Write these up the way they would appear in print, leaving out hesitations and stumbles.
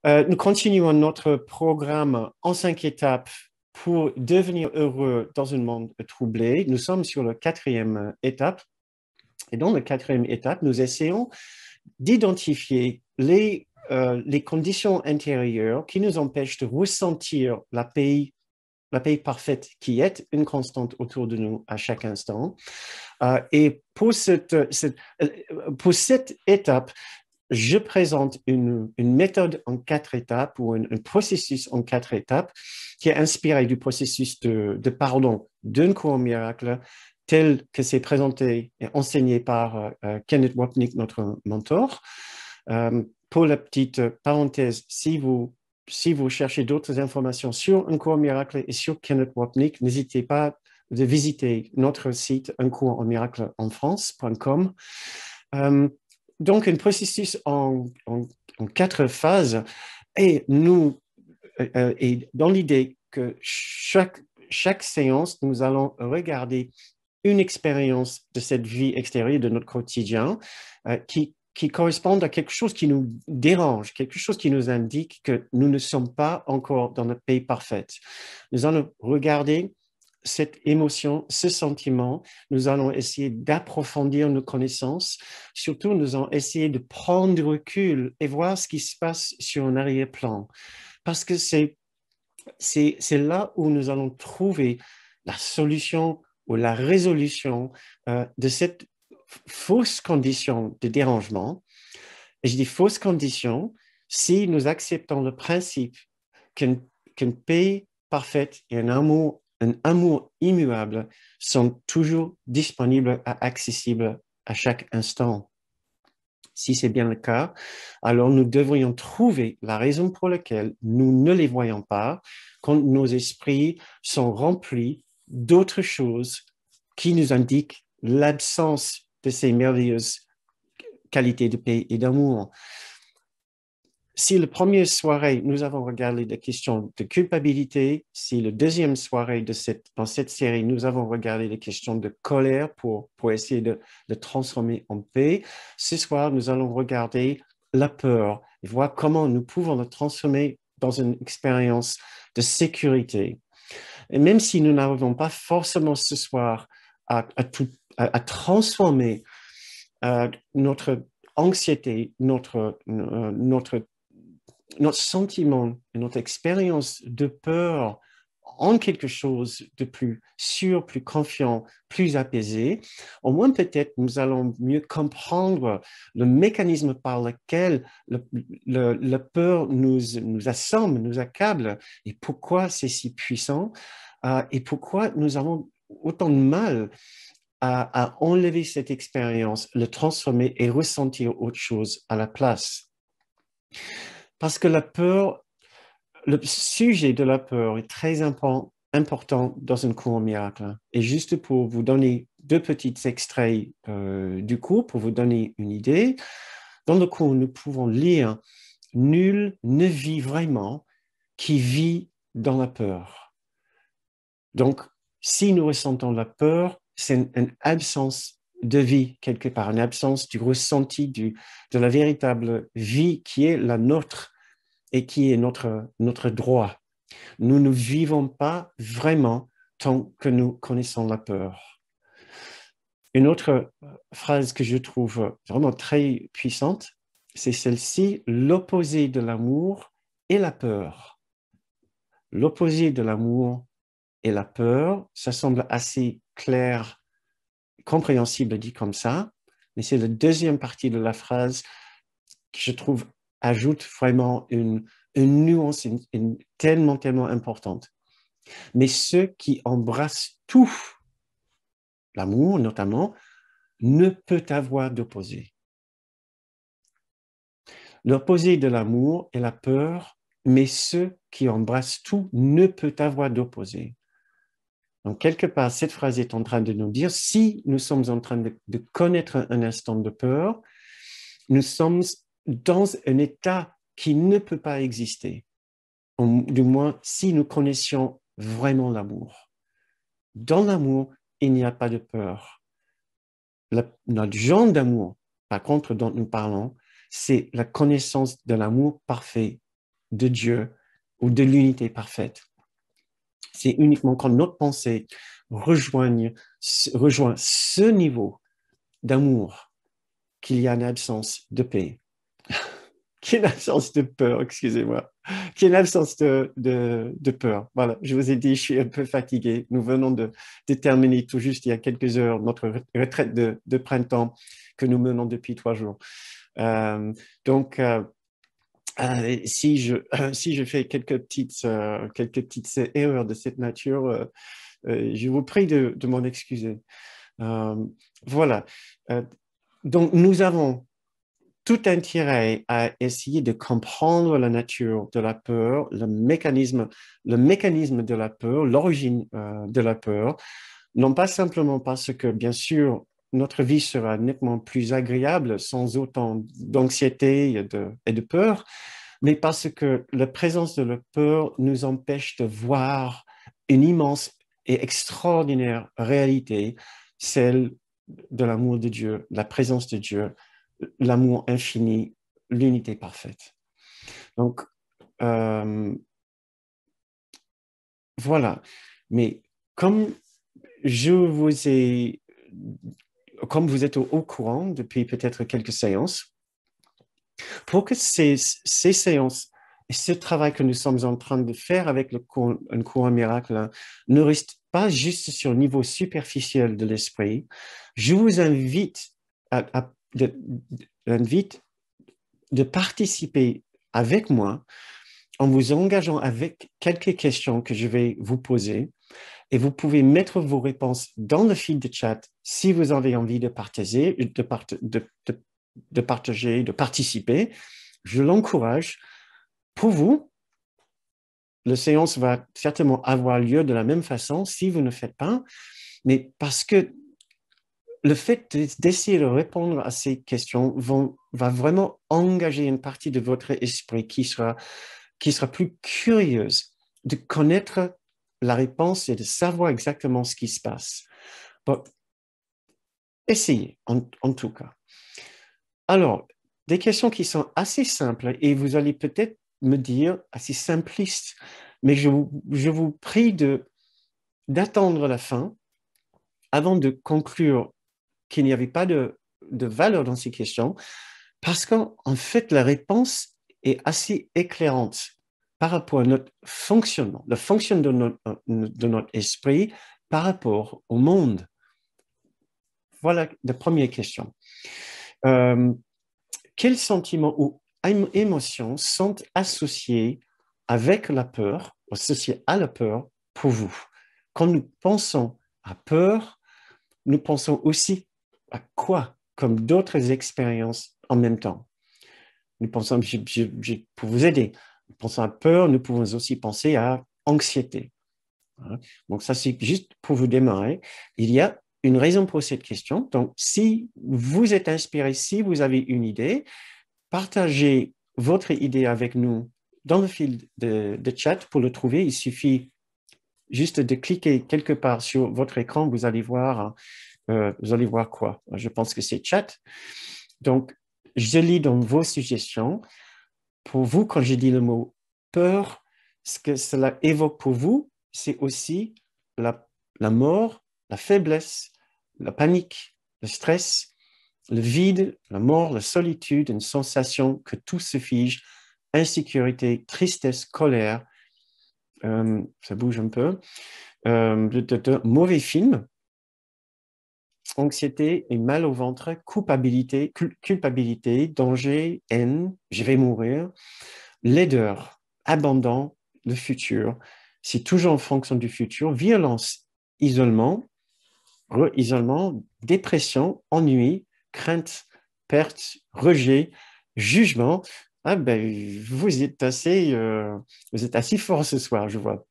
Nous continuons notre programme en 5 étapes pour devenir heureux dans un monde troublé. Nous sommes sur la 4e étape. Et dans la 4e étape, nous essayons d'identifier les conditions intérieures qui nous empêchent de ressentir la paix parfaite qui est une constante autour de nous à chaque instant. Et pour cette étape, je présente une méthode en 4 étapes ou un processus en 4 étapes qui est inspiré du processus de pardon d'un cours en miracle tel que c'est présenté et enseigné par Kenneth Wapnick, notre mentor. Pour la petite parenthèse, si vous cherchez d'autres informations sur un cours en miracle et sur Kenneth Wapnick, n'hésitez pas de visiter notre site uncoursmiracle-en-france.com. Donc, un processus en 4 phases et dans l'idée que chaque séance, nous allons regarder une expérience de cette vie extérieure, de notre quotidien, qui correspond à quelque chose qui nous dérange, quelque chose qui nous indique que nous ne sommes pas encore dans notre paix parfaite. Nous allons regarder cette émotion, ce sentiment, nous allons essayer d'approfondir nos connaissances. Surtout, nous allons essayer de prendre du recul et voir ce qui se passe sur un arrière-plan. Parce que c'est là où nous allons trouver la solution ou la résolution de cette fausse condition de dérangement. Et je dis fausse condition si nous acceptons le principe qu'une paix parfaite et un amour immuable sont toujours disponibles et accessibles à chaque instant. Si c'est bien le cas, alors nous devrions trouver la raison pour laquelle nous ne les voyons pas quand nos esprits sont remplis d'autres choses qui nous indiquent l'absence de ces merveilleuses qualités de paix et d'amour. Si la première soirée, nous avons regardé des questions de culpabilité, si la deuxième soirée dans cette série, nous avons regardé les questions de colère pour essayer de transformer en paix, ce soir, nous allons regarder la peur et voir comment nous pouvons la transformer dans une expérience de sécurité. Et même si nous n'arrivons pas forcément ce soir à transformer notre anxiété, notre sentiment, notre expérience de peur en quelque chose de plus sûr, plus confiant, plus apaisé, au moins peut-être nous allons mieux comprendre le mécanisme par lequel la peur nous assomme, nous accable, et pourquoi c'est si puissant, et pourquoi nous avons autant de mal à enlever cette expérience, le transformer et ressentir autre chose à la place. Parce que la peur, le sujet de la peur est très important dans un cours en miracle. Et juste pour vous donner 2 petits extraits du cours, pour vous donner une idée, dans le cours, nous pouvons lire « Nul ne vit vraiment qui vit dans la peur ». Donc, si nous ressentons la peur, c'est une absence de vie quelque part, une absence du ressenti de la véritable vie qui est la nôtre et qui est notre droit. Nous ne vivons pas vraiment tant que nous connaissons la peur. Une autre phrase que je trouve vraiment très puissante, c'est celle-ci: l'opposé de l'amour est la peur. L'opposé de l'amour est la peur. Ça semble assez clair, compréhensible dit comme ça, mais c'est la deuxième partie de la phrase que je trouve ajoute vraiment une nuance tellement importante. Mais ceux qui embrassent tout, l'amour notamment, ne peut avoir d'opposé. L'opposé de l'amour est la peur, mais ceux qui embrassent tout ne peut avoir d'opposé. Donc, quelque part, cette phrase est en train de nous dire, si nous sommes en train de connaître un instant de peur, nous sommes dans un état qui ne peut pas exister, du moins si nous connaissions vraiment l'amour. Dans l'amour, il n'y a pas de peur. Notre genre d'amour, par contre, dont nous parlons, c'est la connaissance de l'amour parfait de Dieu ou de l'unité parfaite. C'est uniquement quand notre pensée rejoint ce niveau d'amour qu'il y a une absence de paix, qu'il y a une absence de peur, excusez-moi, qu'il y a une absence de peur. Voilà, je vous ai dit, je suis un peu fatigué. Nous venons de terminer tout juste il y a quelques heures notre retraite de printemps que nous menons depuis 3 jours. Euh, donc, si je fais quelques petites erreurs de cette nature, je vous prie de m'en excuser. Euh, voilà. Donc, nous avons tout intérêt à essayer de comprendre la nature de la peur, le mécanisme de la peur, l'origine de la peur, non pas simplement parce que, bien sûr, notre vie sera nettement plus agréable sans autant d'anxiété et de peur, mais parce que la présence de la peur nous empêche de voir une immense et extraordinaire réalité, celle de l'amour de Dieu, la présence de Dieu, l'amour infini, l'unité parfaite. Donc, euh, voilà. Mais comme je vous ai, comme vous êtes au courant depuis peut-être quelques séances, pour que ces séances et ce travail que nous sommes en train de faire avec un courant miracle hein, ne reste pas juste sur le niveau superficiel de l'esprit, je vous invite invite de participer avec moi en vous engageant avec quelques questions que je vais vous poser. Et vous pouvez mettre vos réponses dans le fil de chat si vous avez envie de partager, de partager, de participer. Je l'encourage. Pour vous, la séance va certainement avoir lieu de la même façon si vous ne faites pas, mais parce que le fait d'essayer de répondre à ces questions va vraiment engager une partie de votre esprit qui sera plus curieuse de connaître la réponse et de savoir exactement ce qui se passe. Bon, essayez, en tout cas. Alors, des questions qui sont assez simples et vous allez peut-être me dire assez simplistes, mais je vous prie d'attendre la fin avant de conclure qu'il n'y avait pas de valeur dans ces questions, parce qu'en fait, la réponse est assez éclairante par rapport à notre fonctionnement, le fonctionnement de notre esprit par rapport au monde. Voilà la première question. Quels sentiments ou émotions sont associés avec la peur, associés à la peur pour vous? Quand nous pensons à peur, nous pensons aussi à quoi comme d'autres expériences en même temps? Nous pensons, pour vous aider, nous pensons à peur, nous pouvons aussi penser à anxiété. Donc ça, c'est juste pour vous démarrer. Il y a une raison pour cette question. Donc, si vous êtes inspiré, si vous avez une idée, partagez votre idée avec nous dans le fil de chat. Pour le trouver, il suffit juste de cliquer quelque part sur votre écran. Vous allez voir quoi? Je pense que c'est chat. Donc, je lis dans vos suggestions. Pour vous, quand je dis le mot peur, ce que cela évoque pour vous, c'est aussi la mort, la faiblesse, la panique, le stress, le vide, la mort, la solitude, une sensation que tout se fige, insécurité, tristesse, colère, ça bouge un peu, mauvais film, anxiété et mal au ventre, culpabilité, danger, haine, je vais mourir, laideur, abandon, le futur, c'est toujours en fonction du futur, violence, isolement, isolement, dépression, ennui, crainte, perte, rejet, jugement. Ah ben, vous êtes assez fort ce soir, je vois.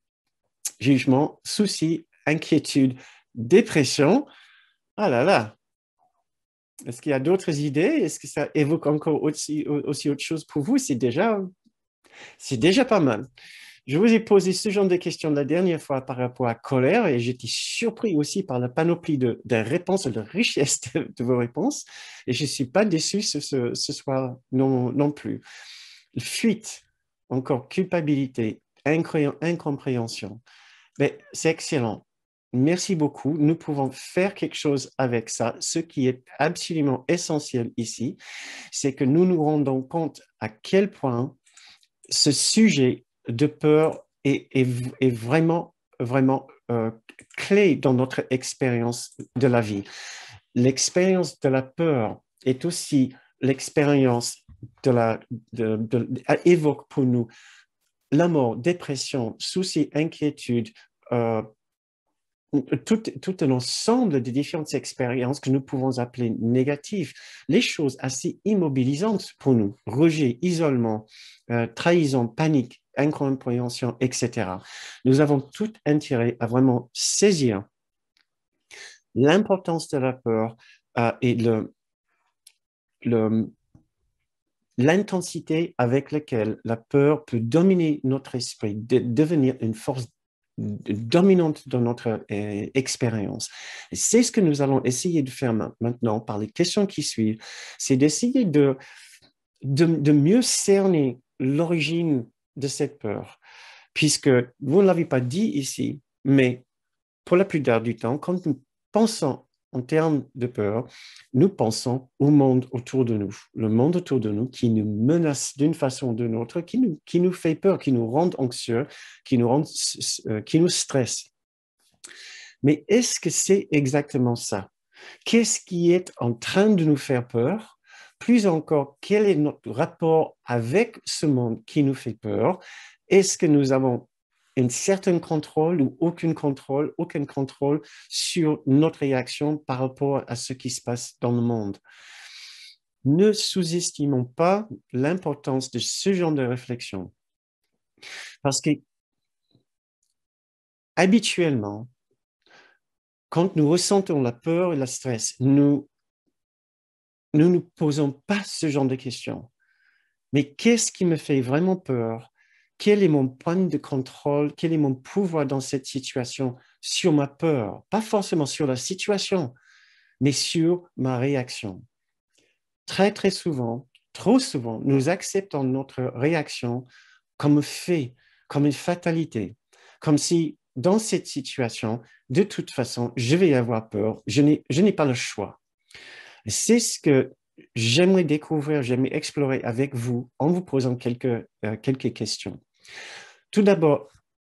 Jugement, souci, inquiétude, dépression. Ah là là. Est-ce qu'il y a d'autres idées? Est-ce que ça évoque encore aussi autre chose pour vous? C'est déjà pas mal. Je vous ai posé ce genre de questions la dernière fois par rapport à colère et j'étais surpris aussi par la panoplie de réponses, de richesse de vos réponses. Et je ne suis pas déçu ce soir non plus. Fuite, encore culpabilité, incompréhension. Mais c'est excellent. Merci beaucoup. Nous pouvons faire quelque chose avec ça. Ce qui est absolument essentiel ici, c'est que nous nous rendons compte à quel point ce sujet de peur est vraiment, vraiment clé dans notre expérience de la vie. L'expérience de la peur est aussi l'expérience évoque pour nous la mort, dépression, soucis, inquiétudes, tout un ensemble de différentes expériences que nous pouvons appeler négatives, les choses assez immobilisantes pour nous, rejet, isolement, trahison, panique, incompréhension, etc. Nous avons tout intérêt à vraiment saisir l'importance de la peur et l'intensité avec laquelle la peur peut dominer notre esprit, devenir une force dominante dans notre expérience. C'est ce que nous allons essayer de faire maintenant par les questions qui suivent, c'est d'essayer de mieux cerner l'origine de cette peur, puisque vous ne l'avez pas dit ici, mais pour la plupart du temps, quand nous pensons en termes de peur, nous pensons au monde autour de nous, le monde autour de nous qui nous menace d'une façon ou d'une autre, qui nous fait peur, qui nous rend anxieux, qui nous stresse. Mais est-ce que c'est exactement ça? Qu'est-ce qui est en train de nous faire peur? Plus encore, quel est notre rapport avec ce monde qui nous fait peur? Est-ce que nous avons un certain contrôle ou aucun contrôle sur notre réaction par rapport à ce qui se passe dans le monde? Ne sous-estimons pas l'importance de ce genre de réflexion. Parce que habituellement, quand nous ressentons la peur et le stress, nous ne nous posons pas ce genre de questions. Mais qu'est-ce qui me fait vraiment peur? Quel est mon point de contrôle? Quel est mon pouvoir dans cette situation sur ma peur? Pas forcément sur la situation, mais sur ma réaction. Très, très souvent, trop souvent, nous acceptons notre réaction comme fait, comme une fatalité, comme si dans cette situation, de toute façon, je vais avoir peur, je n'ai pas le choix. C'est ce que j'aimerais découvrir, j'aimerais explorer avec vous en vous posant quelques questions. Tout d'abord,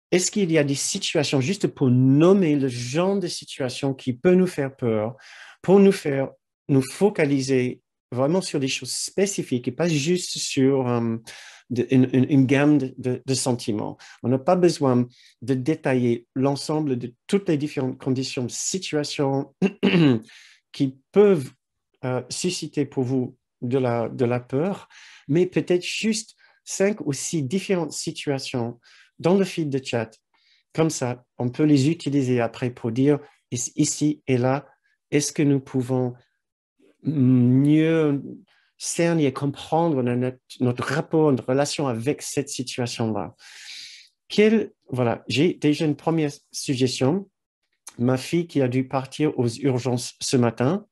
est-ce qu'il y a des situations, juste pour nommer le genre de situation qui peut nous faire peur, pour nous focaliser vraiment sur des choses spécifiques et pas juste sur une gamme de sentiments. On n'a pas besoin de détailler l'ensemble de toutes les différentes conditions, situations qui peuvent susciter pour vous de la peur, mais peut-être juste 5 ou 6 différentes situations dans le fil de chat. Comme ça, on peut les utiliser après pour dire ici et là, est-ce que nous pouvons mieux cerner et comprendre notre rapport, notre relation avec cette situation-là. Voilà, j'ai déjà une première suggestion. Ma fille qui a dû partir aux urgences ce matin.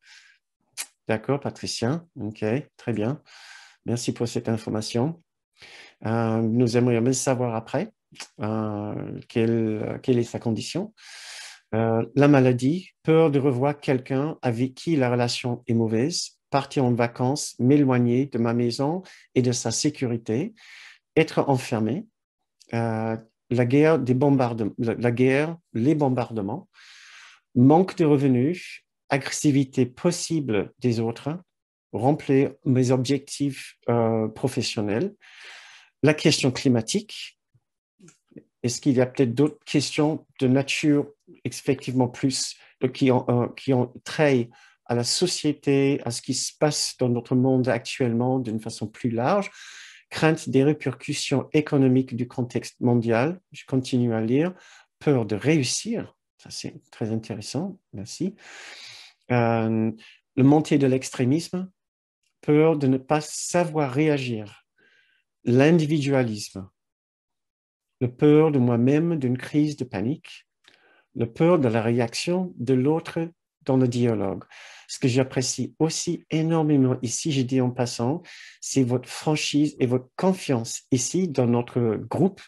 D'accord, Patricia. OK, très bien. Merci pour cette information. Nous aimerions bien savoir après quelle est sa condition. La maladie, peur de revoir quelqu'un avec qui la relation est mauvaise, partir en vacances, m'éloigner de ma maison et de sa sécurité, être enfermé, la guerre, les bombardements, manque de revenus, agressivité possible des autres, remplir mes objectifs professionnels, la question climatique. Est-ce qu'il y a peut-être d'autres questions de nature effectivement plus qui ont trait à la société, à ce qui se passe dans notre monde actuellement d'une façon plus large, crainte des répercussions économiques du contexte mondial, je continue à lire, peur de réussir, ça c'est très intéressant, merci, le montée de l'extrémisme, peur de ne pas savoir réagir, l'individualisme, le peur de moi-même d'une crise de panique, le peur de la réaction de l'autre dans le dialogue. Ce que j'apprécie aussi énormément ici, j'ai dit en passant, c'est votre franchise et votre confiance ici dans notre groupe.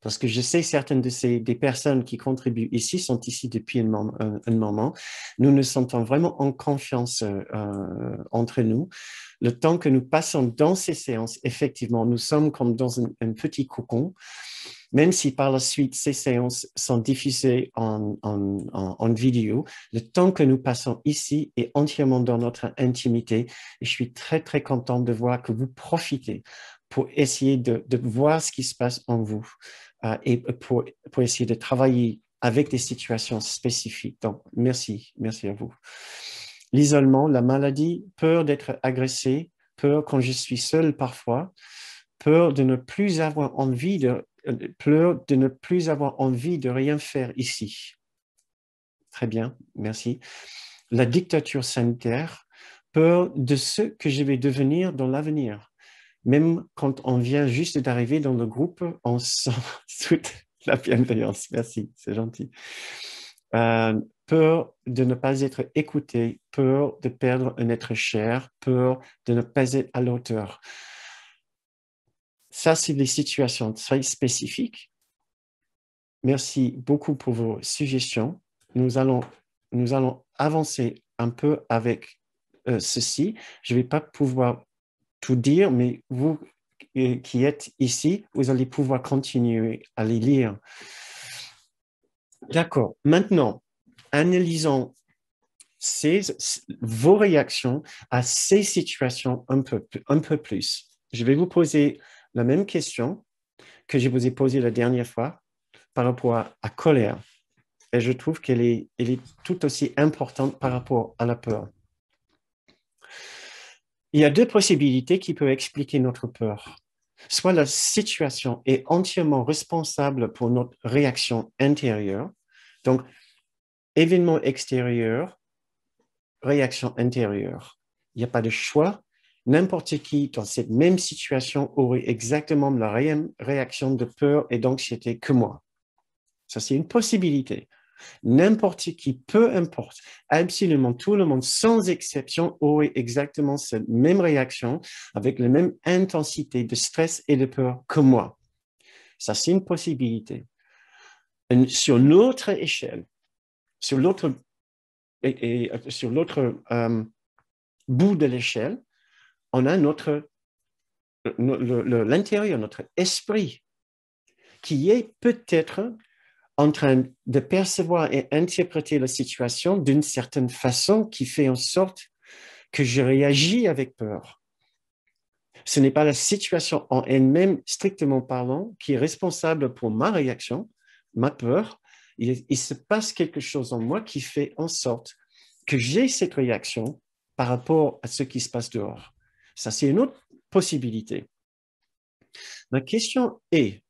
Parce que je sais certaines des personnes qui contribuent ici sont ici depuis un moment. Nous nous sentons vraiment en confiance entre nous. Le temps que nous passons dans ces séances, effectivement, nous sommes comme dans un petit cocon, même si par la suite ces séances sont diffusées en vidéo. Le temps que nous passons ici est entièrement dans notre intimité et je suis très, très content de voir que vous profitez pour essayer de voir ce qui se passe en vous et pour essayer de travailler avec des situations spécifiques. Donc, merci à vous. L'isolement, la maladie, peur d'être agressé, peur quand je suis seul parfois, peur de ne plus avoir envie de rien faire ici. Très bien, merci. La dictature sanitaire, peur de ce que je vais devenir dans l'avenir. Même quand on vient juste d'arriver dans le groupe, on sent toute la bienveillance. Merci, c'est gentil. Peur de ne pas être écouté, peur de perdre un être cher, peur de ne pas être à l'auteur. Ça, c'est des situations très spécifiques. Merci beaucoup pour vos suggestions. Nous allons avancer un peu avec ceci. Je ne vais pas pouvoir tout dire, mais vous qui êtes ici, vous allez pouvoir continuer à les lire. D'accord. Maintenant, analysons vos réactions à ces situations un peu plus. Je vais vous poser la même question que je vous ai posée la dernière fois par rapport à colère. Et je trouve qu'elle est tout aussi importante par rapport à la peur. Il y a deux possibilités qui peuvent expliquer notre peur. Soit la situation est entièrement responsable pour notre réaction intérieure. Donc, événement extérieur, réaction intérieure. Il n'y a pas de choix. N'importe qui dans cette même situation aurait exactement la réaction de peur et d'anxiété que moi. Ça, c'est une possibilité. N'importe qui, peu importe, absolument tout le monde, sans exception, aurait exactement cette même réaction avec la même intensité de stress et de peur que moi. Ça, c'est une possibilité. Sur l'autre échelle, sur l'autre bout de l'échelle, on a l'intérieur, notre esprit, qui est peut-être en train de percevoir et interpréter la situation d'une certaine façon qui fait en sorte que je réagis avec peur. Ce n'est pas la situation en elle-même, strictement parlant, qui est responsable pour ma réaction, ma peur. Il se passe quelque chose en moi qui fait en sorte que j'ai cette réaction par rapport à ce qui se passe dehors. Ça, c'est une autre possibilité. Ma question est,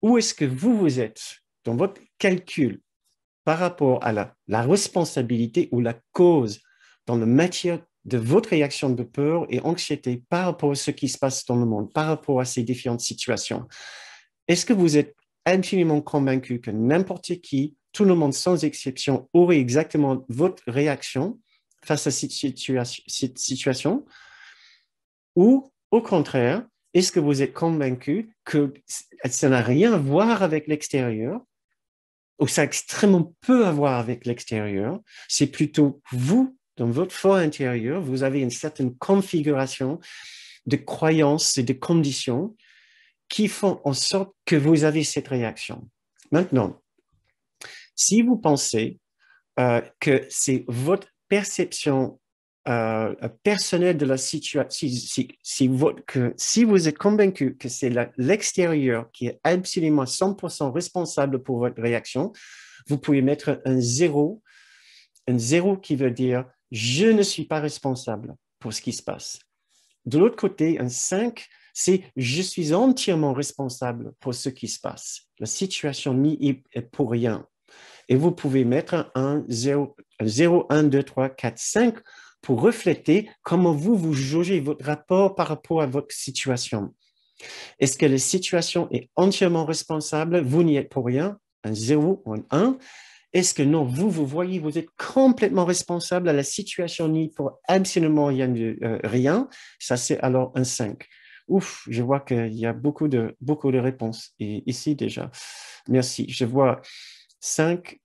où est-ce que vous êtes dans votre calcul par rapport à la responsabilité ou la cause dans la matière de votre réaction de peur et anxiété par rapport à ce qui se passe dans le monde, par rapport à ces différentes situations? Est-ce que vous êtes absolument convaincu que n'importe qui, tout le monde sans exception, aurait exactement votre réaction face à cette situation? Ou au contraire, est-ce que vous êtes convaincu que ça n'a rien à voir avec l'extérieur, ou ça a extrêmement peu à voir avec l'extérieur? C'est plutôt vous, dans votre fort intérieur, vous avez une certaine configuration de croyances et de conditions qui font en sorte que vous avez cette réaction. Maintenant, si vous pensez que c'est votre perception personnelle de la situation, si vous êtes convaincu que c'est l'extérieur qui est absolument 100% responsable pour votre réaction, vous pouvez mettre un zéro qui veut dire « je ne suis pas responsable pour ce qui se passe ». De l'autre côté, un 5, c'est « je suis entièrement responsable pour ce qui se passe ». La situation n'y est pour rien. Et vous pouvez mettre un 0, 1, 2, 3, 4, 5 pour refléter comment vous jaugez votre rapport par rapport à votre situation. Est-ce que la situation est entièrement responsable? Vous n'y êtes pour rien, un 0 ou un 1. Est-ce que non, vous voyez, vous êtes complètement responsable à la situation ni pour absolument rien. Ça, c'est alors un 5. Ouf, je vois qu'il y a beaucoup de réponses ici déjà. Merci. Je vois 5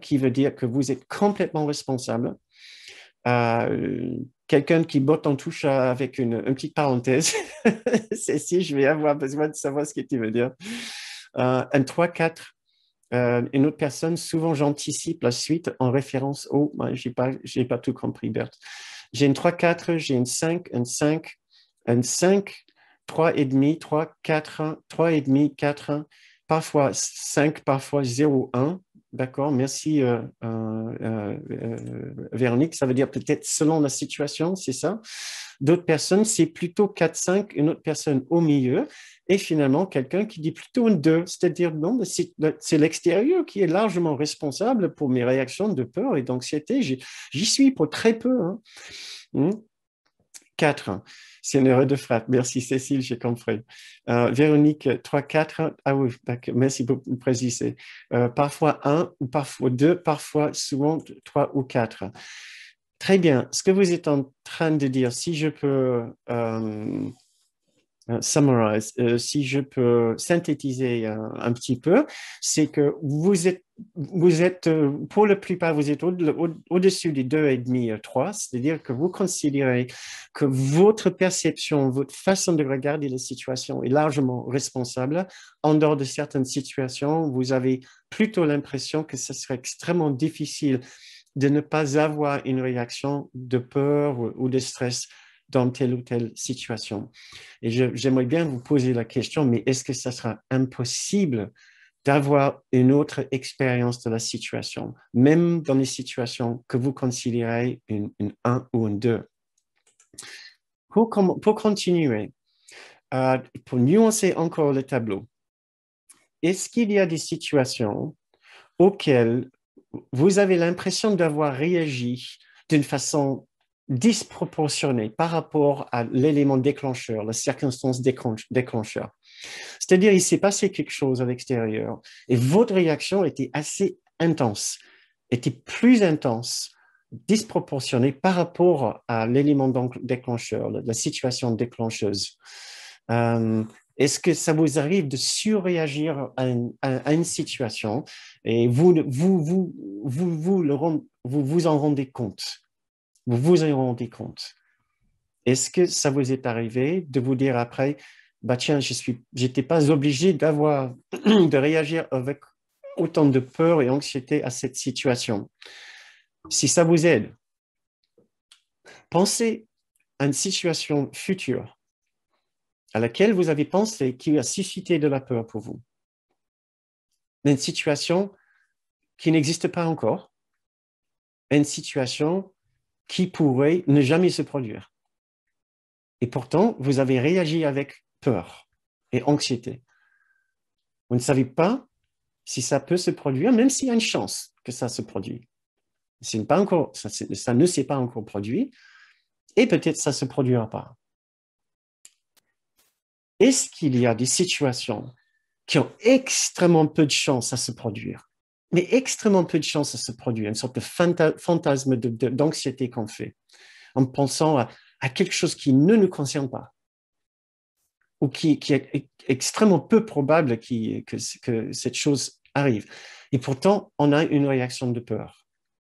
qui veut dire que vous êtes complètement responsable. Quelqu'un qui botte en touche avec une petite parenthèse. C'est si je vais avoir besoin de savoir ce que tu veux dire. Un 3-4. Une autre personne, souvent j'anticipe la suite en référence au... j'ai pas tout compris, Berthe. J'ai une 3-4, j'ai une 5, un 5, un 5, 3,5, 3, 4, 3,5, 4, parfois 5, parfois 0, 1. D'accord, merci Véronique. Ça veut dire peut-être selon la situation, c'est ça. D'autres personnes, c'est plutôt 4-5, une autre personne au milieu, et finalement quelqu'un qui dit plutôt un 2, c'est-à-dire non, c'est l'extérieur qui est largement responsable pour mes réactions de peur et d'anxiété. J'y suis pour très peu. Hein. 4, c'est une erreur de frappe. Merci Cécile, j'ai compris. Véronique, 3-4, ah oui, merci pour préciser. Parfois 1 ou parfois 2, parfois souvent 3 ou 4. Très bien. Ce que vous êtes en train de dire, si je peux summarize, si je peux synthétiser un petit peu, c'est que vous êtes pour la plupart, vous êtes au-dessus des 2,5, 3, c'est-à-dire que vous considérez que votre perception, votre façon de regarder la situation est largement responsable. En dehors de certaines situations, vous avez plutôt l'impression que ce serait extrêmement difficile de ne pas avoir une réaction de peur ou de stress dans telle ou telle situation. Et j'aimerais bien vous poser la question, mais est-ce que ça sera impossible d'avoir une autre expérience de la situation, même dans les situations que vous considérez une 1 ou une 2? Pour continuer, pour nuancer encore le tableau, est-ce qu'il y a des situations auxquelles vous avez l'impression d'avoir réagi d'une façon disproportionnée par rapport à l'élément déclencheur, la circonstance déclencheur? C'est-à-dire, il s'est passé quelque chose à l'extérieur et votre réaction était assez intense, était plus intense, disproportionnée par rapport à l'élément déclencheur, la situation déclencheuse. Est-ce que ça vous arrive de surréagir à une situation et vous vous en rendez compte? Vous vous en rendez compte? Est-ce que ça vous est arrivé de vous dire après, bah tiens, j'étais pas obligé de réagir avec autant de peur et anxiété à cette situation? Si ça vous aide, pensez à une situation future à laquelle vous avez pensé qui a suscité de la peur pour vous. Une situation qui n'existe pas encore, une situation qui pourrait ne jamais se produire. Et pourtant, vous avez réagi avec peur et anxiété. Vous ne savez pas si ça peut se produire, même s'il y a une chance que ça se produise. Ça ne s'est pas encore produit et peut-être ça ne se produira pas. Est-ce qu'il y a des situations qui ont extrêmement peu de chances à se produire, mais extrêmement peu de chances à se produire, une sorte de fantasme d'anxiété qu'on fait, en pensant à quelque chose qui ne nous concerne pas, ou qui est extrêmement peu probable que cette chose arrive. Et pourtant, on a une réaction de peur.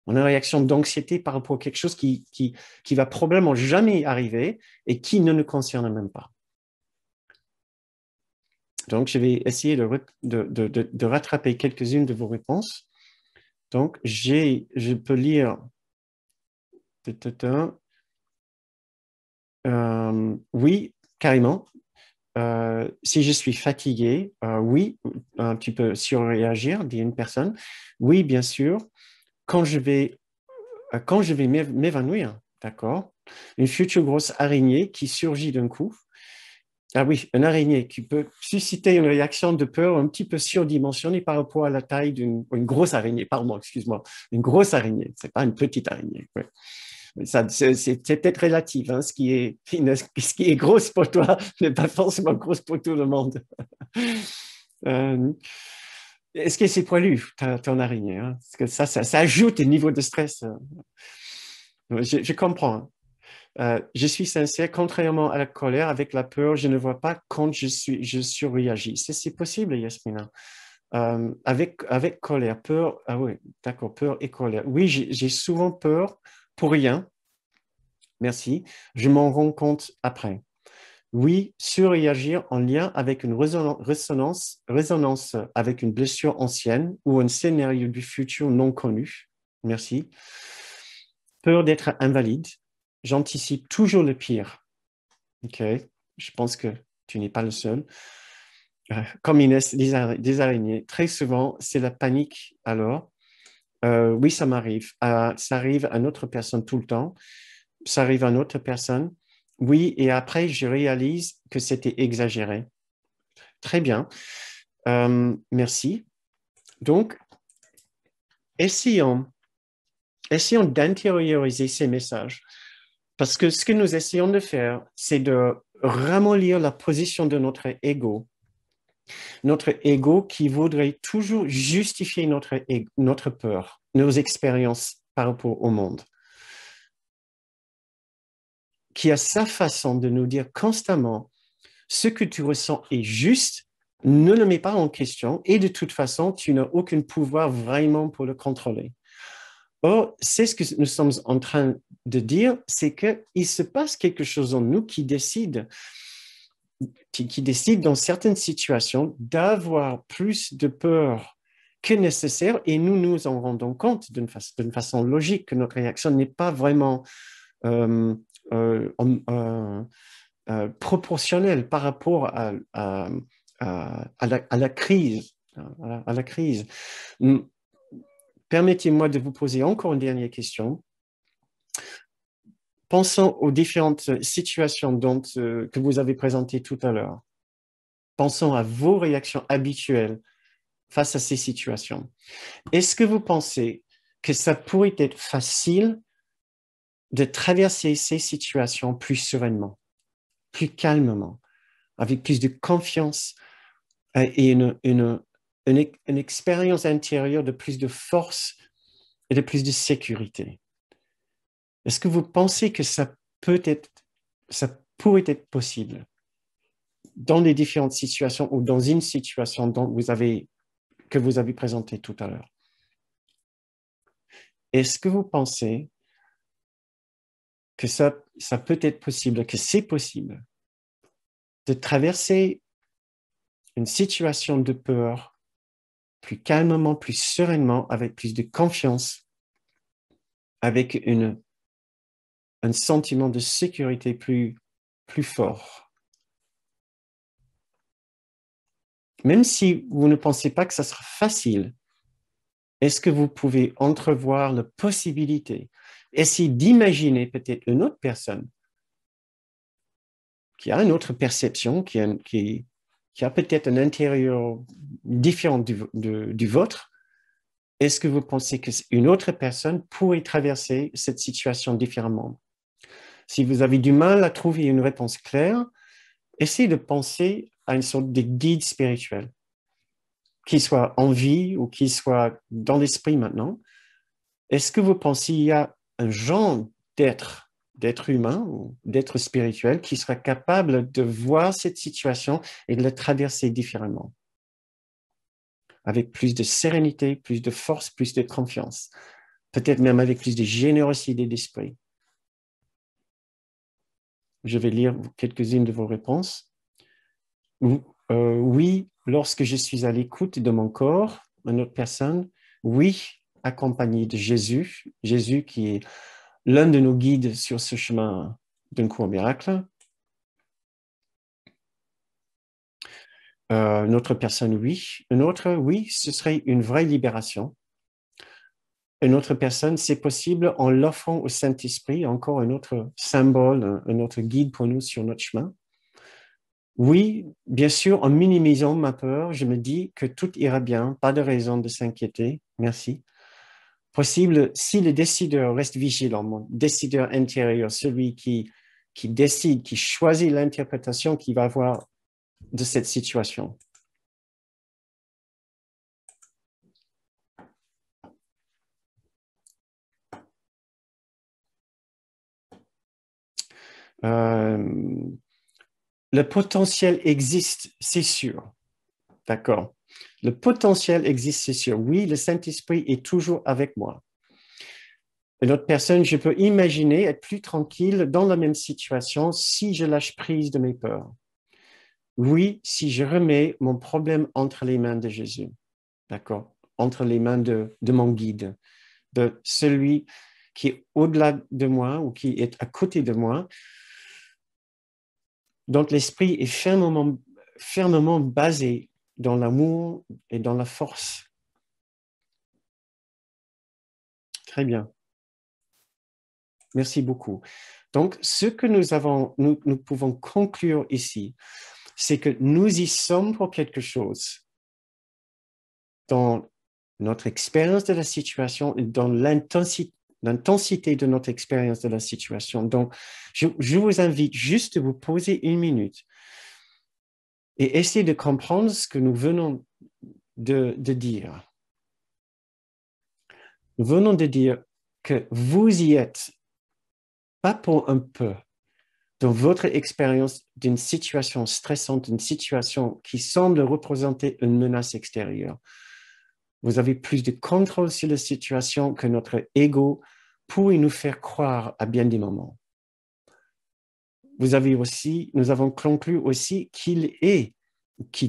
On a une réaction d'anxiété par rapport à quelque chose qui va probablement jamais arriver et qui ne nous concerne même pas. Donc, je vais essayer de rattraper quelques-unes de vos réponses. Donc, je peux lire oui, carrément. Si je suis fatigué, oui, tu peux surréagir, dit une personne. Oui, bien sûr. Quand je vais m'évanouir, d'accord? Une future grosse araignée qui surgit d'un coup. Ah oui, une araignée qui peut susciter une réaction de peur un petit peu surdimensionnée par rapport à la taille d'une grosse araignée. Pardon, excuse-moi. Une grosse araignée, c'est pas une petite araignée. Ouais. C'est peut-être relatif. Hein. Ce qui est grosse pour toi n'est pas forcément grosse pour tout le monde. Est-ce que c'est poilu, ton araignée, hein? Parce que ça ajoute un niveau de stress. Je comprends. Je suis sincère, contrairement à la colère, avec la peur, je ne vois pas quand je surréagis. C'est possible, Yasmina. Avec colère, peur, ah oui, d'accord, peur et colère. Oui, j'ai souvent peur pour rien, merci. Je m'en rends compte après. Oui, surréagir en lien avec une résonance avec une blessure ancienne ou un scénario du futur non connu. Merci. Peur d'être invalide. J'anticipe toujours le pire. OK. Je pense que tu n'es pas le seul. Comme Inès, des araignées. Très souvent, c'est la panique alors. Oui, ça m'arrive. Ça arrive à une autre personne tout le temps. Ça arrive à une autre personne. Oui, et après, je réalise que c'était exagéré. Très bien. Merci. Donc, essayons, essayons d'intérioriser ces messages. Parce que ce que nous essayons de faire, c'est de ramollir la position de notre ego. Notre ego qui voudrait toujours justifier notre peur, nos expériences par rapport au monde. Qui a sa façon de nous dire constamment ce que tu ressens est juste, ne le mets pas en question et de toute façon, tu n'as aucun pouvoir vraiment pour le contrôler. Or, c'est ce que nous sommes en train de dire, c'est qu'il se passe quelque chose en nous qui décide dans certaines situations d'avoir plus de peur que nécessaire et nous nous en rendons compte d'une façon logique que notre réaction n'est pas vraiment euh, euh, euh, proportionnelle par rapport à la crise. À la crise. Permettez-moi de vous poser encore une dernière question. Pensons aux différentes situations que vous avez présentées tout à l'heure. Pensons à vos réactions habituelles face à ces situations. Est-ce que vous pensez que ça pourrait être facile de traverser ces situations plus sereinement, plus calmement, avec plus de confiance et une expérience intérieure de plus de force et de plus de sécurité? Est-ce que vous pensez que ça pourrait être possible dans les différentes situations ou dans une situation que vous avez présentée tout à l'heure? Est-ce que vous pensez que ça peut être possible, que c'est possible de traverser une situation de peur plus calmement, plus sereinement, avec plus de confiance, avec un sentiment de sécurité plus fort? Même si vous ne pensez pas que ça sera facile, est-ce que vous pouvez entrevoir la possibilité, essayer d'imaginer peut-être une autre personne qui a une autre perception, qui a peut-être un intérieur différent du vôtre? Est-ce que vous pensez qu'une autre personne pourrait traverser cette situation différemment? Si vous avez du mal à trouver une réponse claire, essayez de penser à une sorte de guide spirituel, qui soit en vie ou qui soit dans l'esprit maintenant. Est-ce que vous pensez qu'il y a un genre d'être humain ou d'être spirituel qui sera capable de voir cette situation et de la traverser différemment, avec plus de sérénité, plus de force, plus de confiance, peut-être même avec plus de générosité d'esprit? Je vais lire quelques-unes de vos réponses. Oui, lorsque je suis à l'écoute de mon corps, une autre personne. Oui, accompagné de Jésus, Jésus qui est l'un de nos guides sur ce chemin d'un cours miracle. Une autre personne, oui. Une autre, oui, ce serait une vraie libération. Une autre personne, c'est possible en l'offrant au Saint-Esprit, encore un autre symbole, un autre guide pour nous sur notre chemin. Oui, bien sûr, en minimisant ma peur, je me dis que tout ira bien, pas de raison de s'inquiéter. Merci. Possible, si le décideur reste vigilant, mon décideur intérieur, celui qui décide, qui choisit l'interprétation qu'il va avoir de cette situation. Euh, le potentiel existe, c'est sûr. D'accord. Le potentiel existe, c'est sûr. Oui, le Saint-Esprit est toujours avec moi. Une autre personne, je peux imaginer être plus tranquille dans la même situation si je lâche prise de mes peurs. Oui, si je remets mon problème entre les mains de Jésus. D'accord? Entre les mains de mon guide, de celui qui est au-delà de moi ou qui est à côté de moi. Donc, l'esprit est fermement basé dans l'amour et dans la force. Très bien. Merci beaucoup. Donc, ce que nous pouvons conclure ici, c'est que nous y sommes pour quelque chose dans notre expérience de la situation et dans l'intensité de notre expérience de la situation. Donc, je vous invite juste à vous poser une minute et essayer de comprendre ce que nous venons de dire. Nous venons de dire que vous y êtes, pas pour un peu, dans votre expérience d'une situation stressante, d'une situation qui semble représenter une menace extérieure. Vous avez plus de contrôle sur la situation que notre ego pourrait nous faire croire à bien des moments. Nous avons conclu aussi qu'il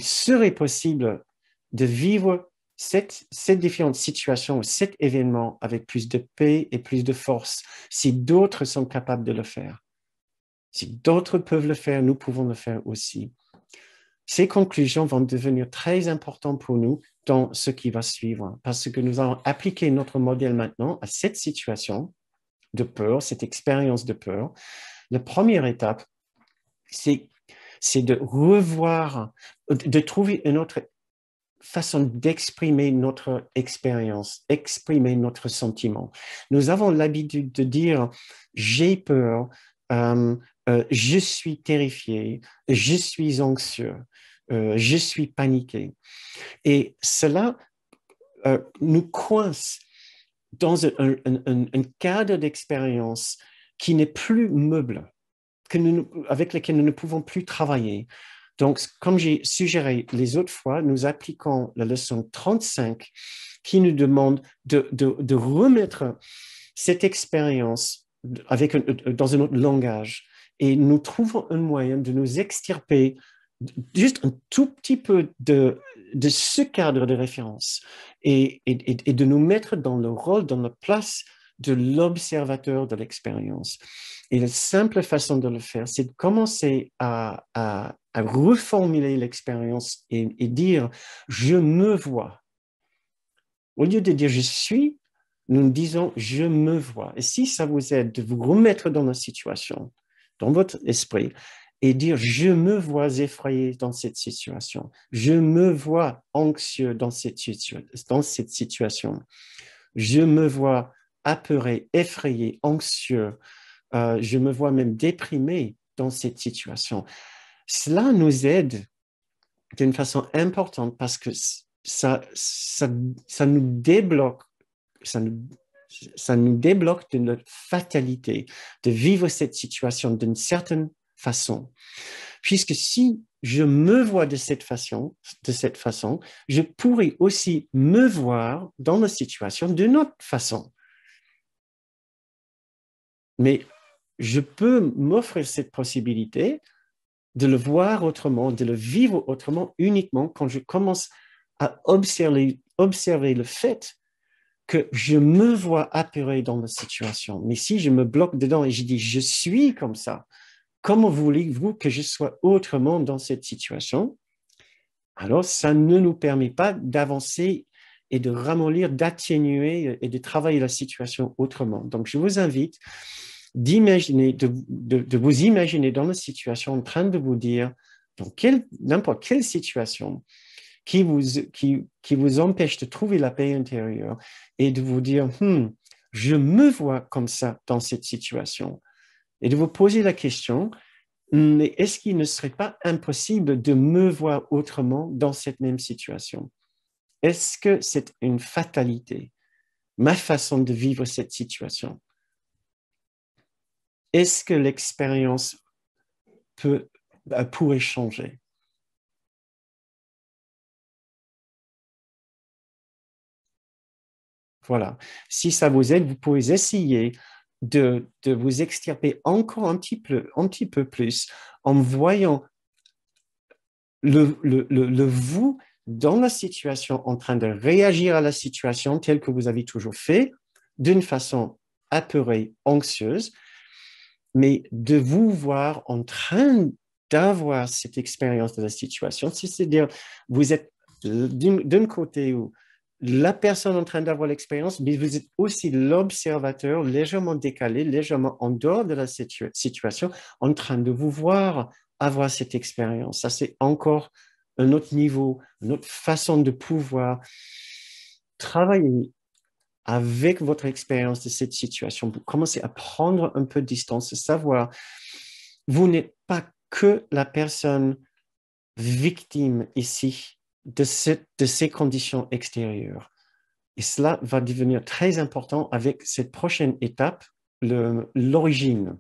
serait possible de vivre cette différente situation, cet événement avec plus de paix et plus de force si d'autres sont capables de le faire. Si d'autres peuvent le faire, nous pouvons le faire aussi. Ces conclusions vont devenir très importantes pour nous dans ce qui va suivre, parce que nous allons appliquer notre modèle maintenant à cette situation de peur, cette expérience de peur. La première étape, c'est de revoir, de trouver une autre façon d'exprimer notre expérience, exprimer notre sentiment. Nous avons l'habitude de dire « j'ai peur »,« je suis terrifié »,« je suis anxieux »,« je suis paniqué ». Et cela nous coince dans un cadre d'expérience qui n'est plus meuble, avec lequel nous ne pouvons plus travailler. Donc, comme j'ai suggéré les autres fois, nous appliquons la leçon 35 qui nous demande de remettre cette expérience dans un autre langage. Et nous trouvons un moyen de nous extirper juste un tout petit peu de ce cadre de référence et de nous mettre dans le rôle, dans la place de l'observateur de l'expérience. Et la simple façon de le faire, c'est de commencer à reformuler l'expérience et dire « je me vois ». Au lieu de dire « je suis », nous disons « je me vois ». Et si ça vous aide de vous remettre dans la situation, dans votre esprit, et dire « je me vois effrayé dans cette situation »,« je me vois anxieux dans cette situation »,« je me vois apeuré, effrayé, anxieux », je me vois même déprimé dans cette situation. Cela nous aide d'une façon importante parce que ça nous débloque, ça nous débloque de notre fatalité de vivre cette situation d'une certaine façon. Puisque si je me vois de cette façon, je pourrais aussi me voir dans la situation d'une autre façon. Mais je peux m'offrir cette possibilité de le voir autrement, de le vivre autrement uniquement quand je commence à observer le fait que je me vois apeuré dans la situation. Mais si je me bloque dedans et je dis « je suis comme ça », comment voulez-vous que je sois autrement dans cette situation? Alors, ça ne nous permet pas d'avancer et de ramollir, d'atténuer et de travailler la situation autrement. Donc, je vous invite d'imaginer, de vous imaginer dans la situation en train de vous dire, dans n'importe quelle situation qui vous empêche de trouver la paix intérieure et de vous dire, je me vois comme ça dans cette situation. Et de vous poser la question, mais est-ce qu'il ne serait pas impossible de me voir autrement dans cette même situation? Est-ce que c'est une fatalité, ma façon de vivre cette situation? est-ce que l'expérience pourrait changer? Voilà. Si ça vous aide, vous pouvez essayer de vous extirper encore un petit peu plus en voyant le vous dans la situation, en train de réagir à la situation telle que vous avez toujours fait, d'une façon apeurée, anxieuse, mais de vous voir en train d'avoir cette expérience de la situation, c'est-à-dire vous êtes d'un côté où la personne en train d'avoir l'expérience, mais vous êtes aussi l'observateur légèrement décalé, légèrement en dehors de la situation, en train de vous voir avoir cette expérience. Ça, c'est encore un autre niveau, une autre façon de pouvoir travailler avec votre expérience de cette situation. Vous commencez à prendre un peu de distance, savoir, vous n'êtes pas que la personne victime ici de ces conditions extérieures. Et cela va devenir très important avec cette prochaine étape, l'origine.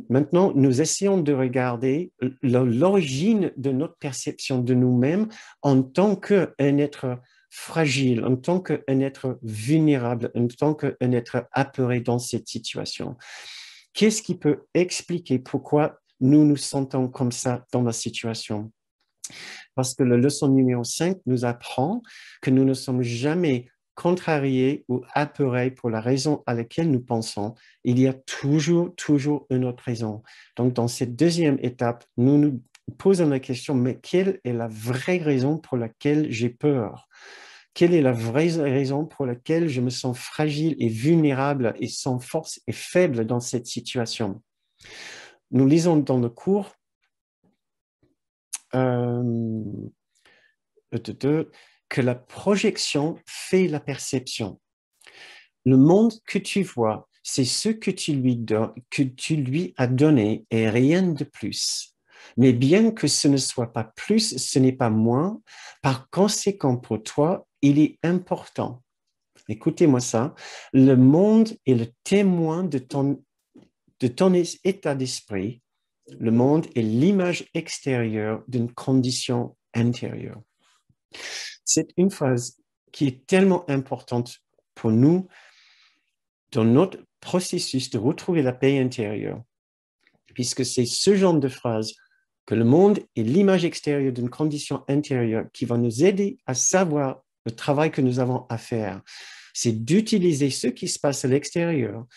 Maintenant, nous essayons de regarder l'origine de notre perception de nous-mêmes en tant qu'un être fragile, en tant qu'un être vulnérable, en tant qu'un être apeuré dans cette situation. Qu'est-ce qui peut expliquer pourquoi nous nous sentons comme ça dans la situation? Parce que la leçon numéro 5 nous apprend que nous ne sommes jamais contrariés ou apeurés pour la raison à laquelle nous pensons. Il y a toujours une autre raison. Donc, dans cette deuxième étape, nous nous posons la question, mais quelle est la vraie raison pour laquelle j'ai peur? Quelle est la vraie raison pour laquelle je me sens fragile et vulnérable et sans force et faible dans cette situation? Nous lisons dans le cours que la projection fait la perception. Le monde que tu vois, c'est ce que que tu lui as donné et rien de plus. Mais bien que ce ne soit pas plus, ce n'est pas moins. Par conséquent, pour toi, il est important. Écoutez-moi ça. Le monde est le témoin de ton état d'esprit. Le monde est l'image extérieure d'une condition intérieure. C'est une phrase qui est tellement importante pour nous dans notre processus de retrouver la paix intérieure, puisque c'est ce genre de phrase que le monde est l'image extérieure d'une condition intérieure qui va nous aider à savoir le travail que nous avons à faire. C'est d'utiliser ce qui se passe à l'extérieur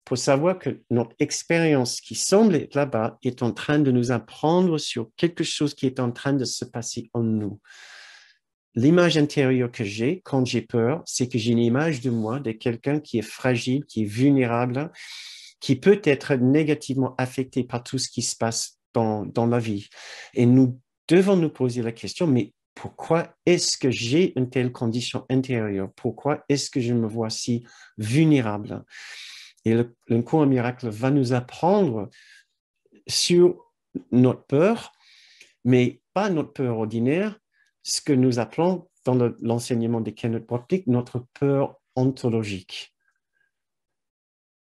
pour savoir que notre expérience qui semble être là-bas est en train de nous apprendre sur quelque chose qui est en train de se passer en nous. L'image intérieure que j'ai quand j'ai peur, c'est que j'ai une image de moi, de quelqu'un qui est fragile, qui est vulnérable, qui peut être négativement affecté par tout ce qui se passe dans la vie. Et nous devons nous poser la question, mais pourquoi est-ce que j'ai une telle condition intérieure? Pourquoi est-ce que je me vois si vulnérable? Et le cours en miracle va nous apprendre sur notre peur, mais pas notre peur ordinaire, ce que nous appelons dans l'enseignement des Kenneth Wapnick notre peur ontologique.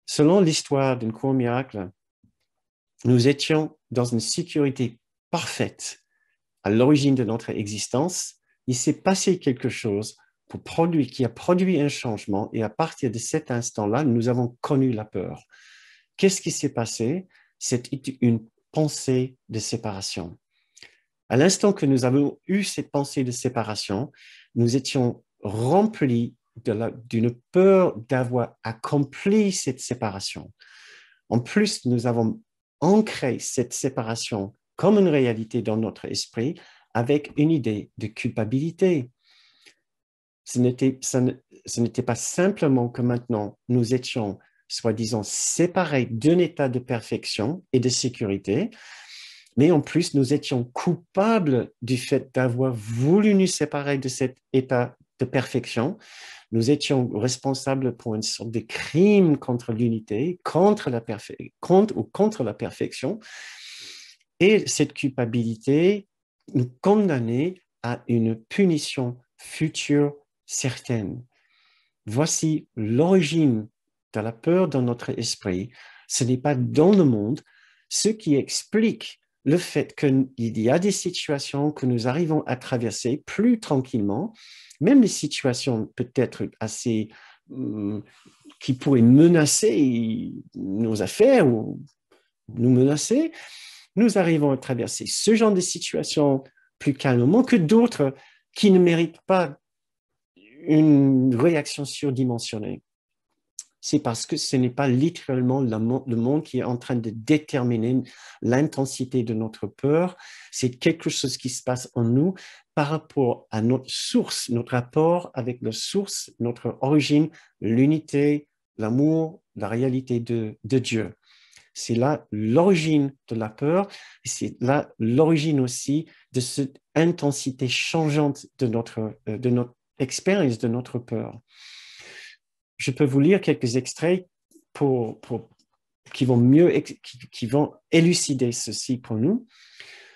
Selon l'histoire d'un cours miracle, nous étions dans une sécurité parfaite à l'origine de notre existence. Il s'est passé quelque chose qui a produit un changement et à partir de cet instant-là, nous avons connu la peur. Qu'est-ce qui s'est passé? C'est une pensée de séparation. À l'instant que nous avons eu cette pensée de séparation, nous étions remplis d'une peur d'avoir accompli cette séparation. En plus, nous avons ancré cette séparation comme une réalité dans notre esprit avec une idée de culpabilité. Ce n'était pas simplement que maintenant nous étions, soi-disant, séparés d'un état de perfection et de sécurité, mais en plus, nous étions coupables du fait d'avoir voulu nous séparer de cet état de perfection. Nous étions responsables pour une sorte de crime contre l'unité, contre la perfection. Et cette culpabilité nous condamnait à une punition future certaine. Voici l'origine de la peur dans notre esprit, ce n'est pas dans le monde, ce qui explique le fait qu'il y a des situations que nous arrivons à traverser plus tranquillement, même les situations peut-être assez qui pourraient menacer nos affaires ou nous menacer, nous arrivons à traverser ce genre de situations plus calmement que d'autres qui ne méritent pas une réaction surdimensionnée. C'est parce que ce n'est pas littéralement le monde qui est en train de déterminer l'intensité de notre peur. C'est quelque chose qui se passe en nous par rapport à notre source, notre rapport avec la source, notre origine, l'unité, l'amour, la réalité de Dieu. C'est là l'origine de la peur, et c'est là l'origine aussi de cette intensité changeante de notre expérience, de notre peur. Je peux vous lire quelques extraits qui vont élucider ceci pour nous.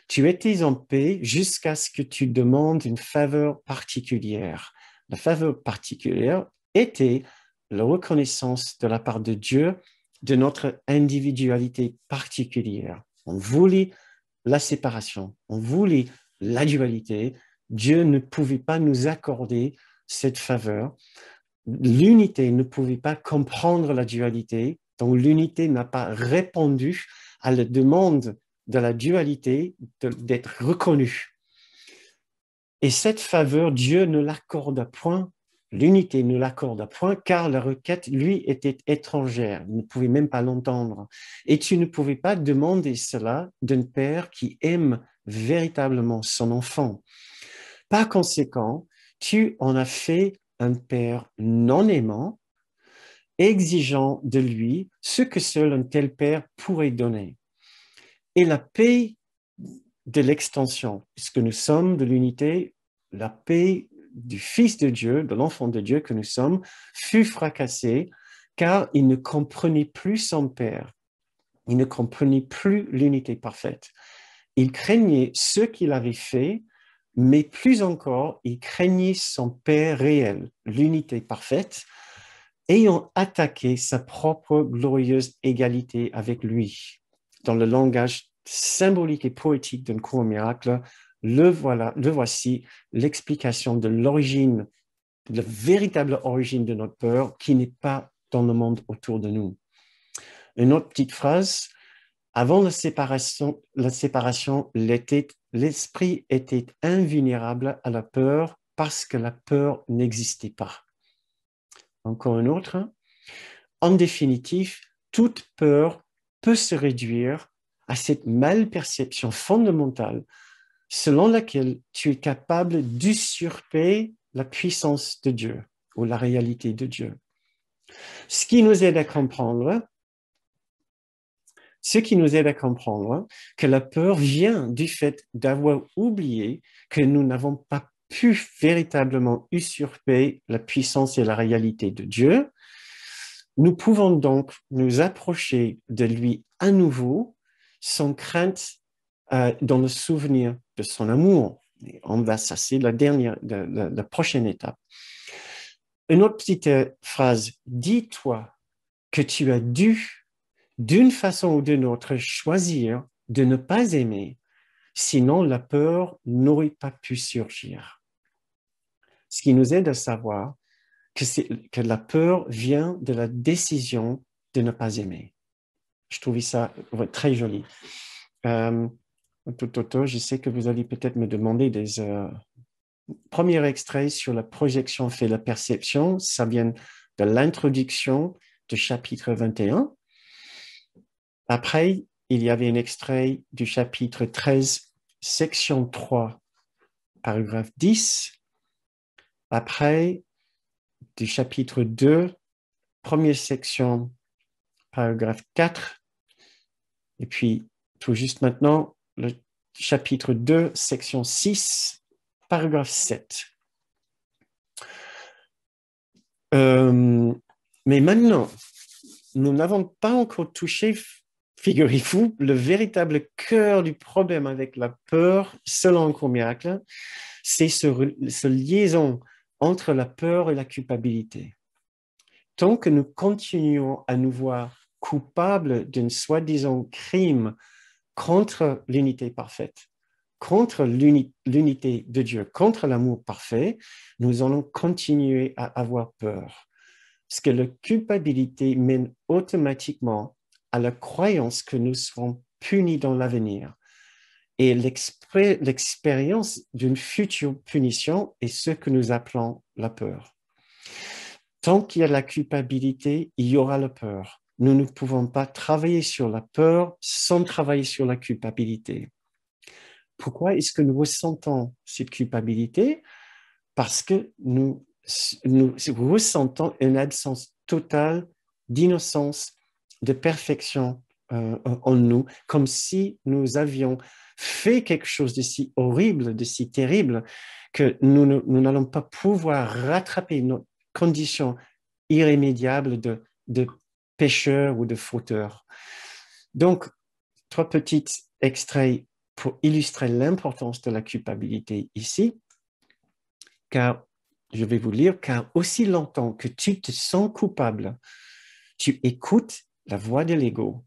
Tu étais en paix jusqu'à ce que tu demandes une faveur particulière. La faveur particulière était la reconnaissance de la part de Dieu de notre individualité particulière. On voulait la séparation, on voulait la dualité. Dieu ne pouvait pas nous accorder cette faveur. L'unité ne pouvait pas comprendre la dualité, donc l'unité n'a pas répondu à la demande de la dualité d'être reconnue. Et cette faveur, Dieu ne l'accorde point, l'unité ne l'accorde point, car la requête, lui, était étrangère. Il ne pouvait même pas l'entendre. Et tu ne pouvais pas demander cela d'un père qui aime véritablement son enfant. Par conséquent, tu en as fait un père non aimant, exigeant de lui ce que seul un tel père pourrait donner. Et la paix de l'extension, puisque nous sommes de l'unité, la paix du Fils de Dieu, de l'enfant de Dieu que nous sommes, fut fracassée car il ne comprenait plus son Père. Il ne comprenait plus l'unité parfaite. Il craignait ce qu'il avait fait, mais plus encore, il craignait son Père réel, l'unité parfaite, ayant attaqué sa propre glorieuse égalité avec lui. Dans le langage symbolique et poétique d'un court miracle, voici l'explication de l'origine, la véritable origine de notre peur qui n'est pas dans le monde autour de nous. Une autre petite phrase, avant la séparation, l'esprit était invulnérable à la peur parce que la peur n'existait pas. Encore une autre, en définitive, toute peur peut se réduire à cette malperception fondamentale selon laquelle tu es capable d'usurper la puissance de Dieu ou la réalité de Dieu. Ce qui nous aide à comprendre que la peur vient du fait d'avoir oublié que nous n'avons pas pu véritablement usurper la puissance et la réalité de Dieu. Nous pouvons donc nous approcher de lui à nouveau sans crainte dans le souvenir de son amour. Ça, c'est la prochaine étape. Une autre petite phrase. Dis-toi que tu as dû, d'une façon ou d'une autre, choisir de ne pas aimer, sinon la peur n'aurait pas pu surgir. Ce qui nous aide à savoir que la peur vient de la décision de ne pas aimer. Je trouvais ça très joli. Je sais que vous allez peut-être me demander des premiers extraits sur la projection fait la perception. Ça vient de l'introduction du chapitre 21. Après, il y avait un extrait du chapitre 13, section 3, paragraphe 10. Après, du chapitre 2, première section, paragraphe 4. Et puis, tout juste maintenant, le chapitre 2, section 6, paragraphe 7. Mais maintenant, nous n'avons pas encore touché, figurez-vous, le véritable cœur du problème avec la peur, selon un court miracle, c'est ce liaison entre la peur et la culpabilité. tant que nous continuons à nous voir coupables d'un soi-disant crime contre l'unité parfaite, contre l'unité de Dieu, contre l'amour parfait, nous allons continuer à avoir peur. Parce que la culpabilité mène automatiquement à la croyance que nous serons punis dans l'avenir. Et l'expérience d'une future punition est ce que nous appelons la peur. Tant qu'il y a la culpabilité, il y aura la peur. Nous ne pouvons pas travailler sur la peur sans travailler sur la culpabilité. Pourquoi est-ce que nous ressentons cette culpabilité? Parce que nous ressentons une absence totale d'innocence, de perfection en nous, comme si nous avions fait quelque chose de si horrible, de si terrible, que nous n'allons pas pouvoir rattraper notre condition irrémédiable de pécheur ou de fauteur. Donc, 3 petits extraits pour illustrer l'importance de la culpabilité ici, car je vais vous lire, car aussi longtemps que tu te sens coupable, tu écoutes la voix de l'ego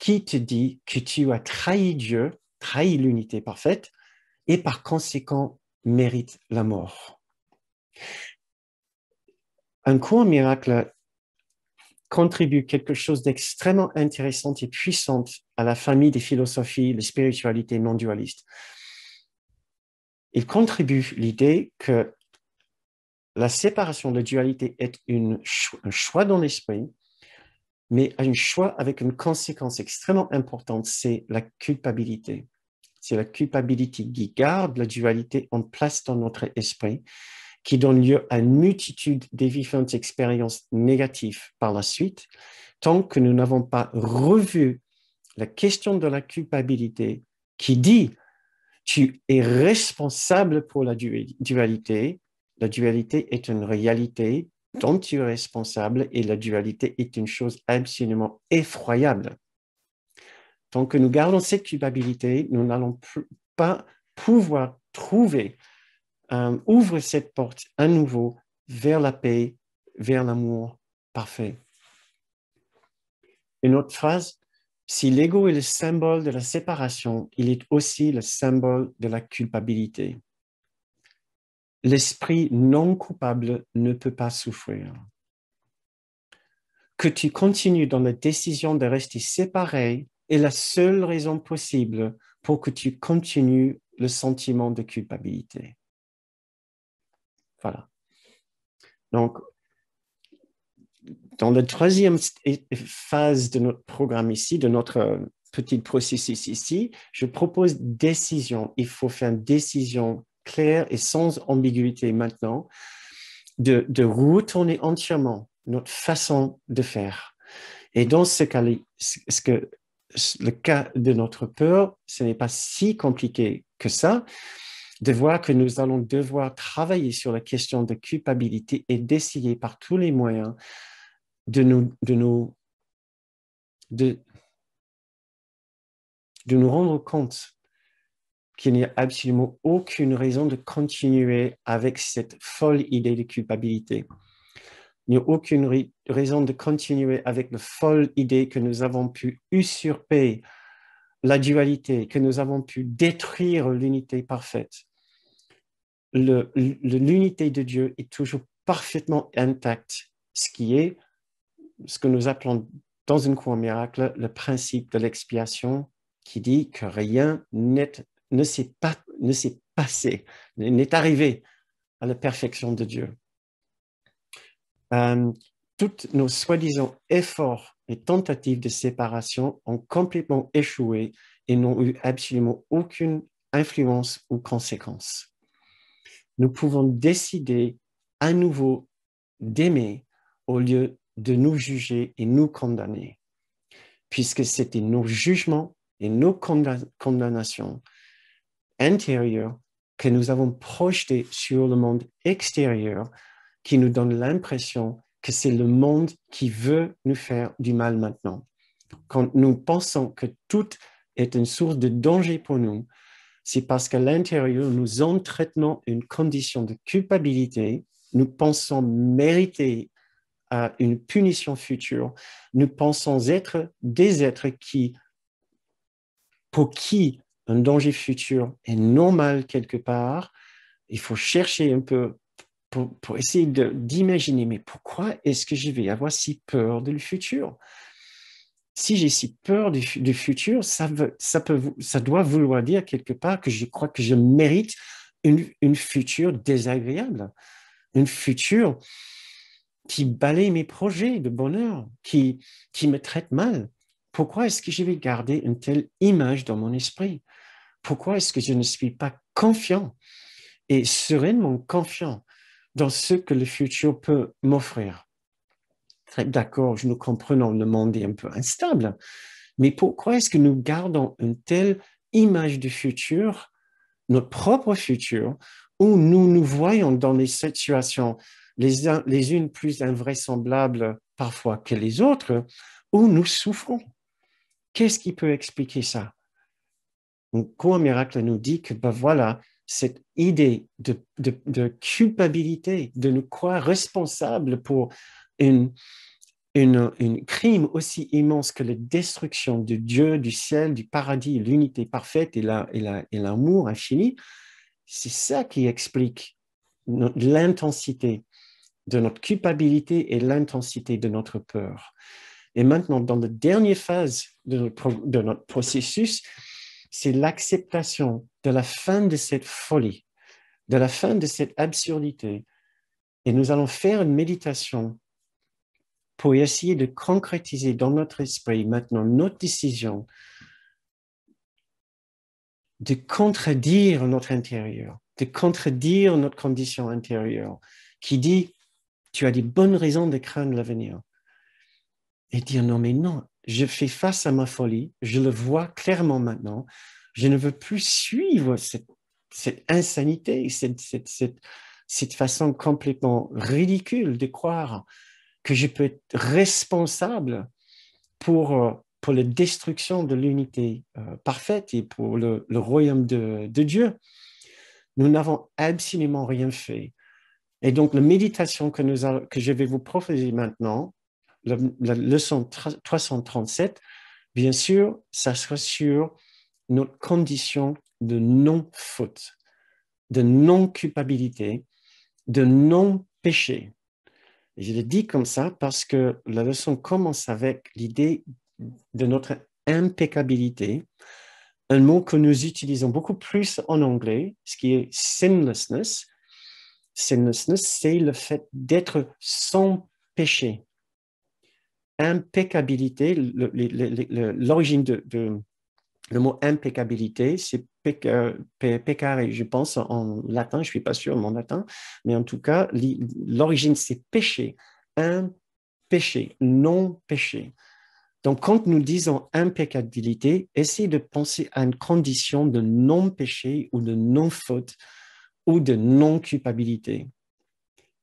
qui te dit que tu as trahi Dieu, trahi l'unité parfaite, et par conséquent mérite la mort. Un cours miracle contribue quelque chose d'extrêmement intéressant et puissant à la famille des philosophies, des spiritualités non dualistes. Il contribue l'idée que la séparation de dualité est un choix dans l'esprit, mais un choix avec une conséquence extrêmement importante, c'est la culpabilité. C'est la culpabilité qui garde la dualité en place dans notre esprit, qui donne lieu à une multitude de différentes expériences négatives par la suite, tant que nous n'avons pas revu la question de la culpabilité qui dit tu es responsable pour la dualité. La dualité est une réalité dont tu es responsable et la dualité est une chose absolument effroyable. Tant que nous gardons cette culpabilité, nous n'allons pas pouvoir trouver, ouvre cette porte à nouveau vers la paix, vers l'amour parfait. Une autre phrase, si l'ego est le symbole de la séparation, il est aussi le symbole de la culpabilité. L'esprit non coupable ne peut pas souffrir. Que tu continues dans la décision de rester séparé est la seule raison possible pour que tu continues le sentiment de culpabilité. Voilà. Donc, dans la troisième phase de notre programme ici, de notre petit processus ici, je propose décision. Il faut faire une décision claire et sans ambiguïté maintenant de retourner entièrement notre façon de faire. Et dans ce cas, le cas de notre peur, ce n'est pas si compliqué que ça, de voir que nous allons devoir travailler sur la question de culpabilité et d'essayer par tous les moyens de nous rendre compte qu'il n'y a absolument aucune raison de continuer avec cette folle idée de culpabilité. Il n'y a aucune raison de continuer avec la folle idée que nous avons pu usurper la dualité, que nous avons pu détruire l'unité parfaite. L'unité de Dieu est toujours parfaitement intacte, ce qui est ce que nous appelons dans une cour miracle le principe de l'expiation qui dit que rien ne s'est passé, n'est arrivé à la perfection de Dieu. Toutes nos soi-disant efforts et tentatives de séparation ont complètement échoué et n'ont eu absolument aucune influence ou conséquence. Nous pouvons décider à nouveau d'aimer au lieu de nous juger et nous condamner, puisque c'était nos jugements et nos condamnations intérieures que nous avons projetées sur le monde extérieur qui nous donne l'impression que c'est le monde qui veut nous faire du mal maintenant. Quand nous pensons que tout est une source de danger pour nous, c'est parce qu'à l'intérieur, nous entretenons une condition de culpabilité. Nous pensons mériter à une punition future. Nous pensons être des êtres pour qui un danger futur est normal quelque part. Il faut chercher un peu pour essayer d'imaginer, mais pourquoi est-ce que je vais avoir si peur du futur? Si j'ai si peur du futur, ça doit vouloir dire quelque part que je crois que je mérite une future désagréable, une future qui balaye mes projets de bonheur, qui me traite mal. Pourquoi est-ce que je vais garder une telle image dans mon esprit? Pourquoi est-ce que je ne suis pas confiant et sereinement confiant dans ce que le futur peut m'offrir? Très d'accord, nous comprenons, le monde est un peu instable, mais pourquoi est-ce que nous gardons une telle image du futur, notre propre futur, où nous nous voyons dans des situations les unes plus invraisemblables parfois que les autres, où nous souffrons? Qu'est-ce qui peut expliquer ça? Donc, Cours Miracle nous dit que, ben voilà, cette idée de culpabilité, de nous croire responsables pour une crime aussi immense que la destruction de Dieu, du ciel, du paradis, l'unité parfaite et l'amour infini, c'est ça qui explique l'intensité de notre culpabilité et l'intensité de notre peur. Et maintenant, dans la dernière phase de notre processus, c'est l'acceptation de la fin de cette folie, de la fin de cette absurdité. Et nous allons faire une méditation pour essayer de concrétiser dans notre esprit maintenant notre décision de contredire notre intérieur, de contredire notre condition intérieure qui dit « tu as des bonnes raisons de craindre l'avenir ». Et dire « non, mais non, je fais face à ma folie, je le vois clairement maintenant, je ne veux plus suivre cette insanité, cette façon complètement ridicule de croire que je peux être responsable pour la destruction de l'unité parfaite et pour le royaume de Dieu. Nous n'avons absolument rien fait. Et donc, la méditation que je vais vous proposer maintenant, la leçon 337, bien sûr, ça sera sur notre condition de non-faute, de non-culpabilité, de non-péché. Et je le dis comme ça parce que la leçon commence avec l'idée de notre impeccabilité, un mot que nous utilisons beaucoup plus en anglais, ce qui est sinlessness. Sinlessness, c'est le fait d'être sans péché. Impeccabilité, l'origine le mot impeccabilité, c'est peccare, je pense, en latin, je ne suis pas sûr de mon latin, mais en tout cas, l'origine, c'est péché, un péché, non péché. Donc, quand nous disons impeccabilité, essayez de penser à une condition de non-péché ou de non-faute ou de non-culpabilité.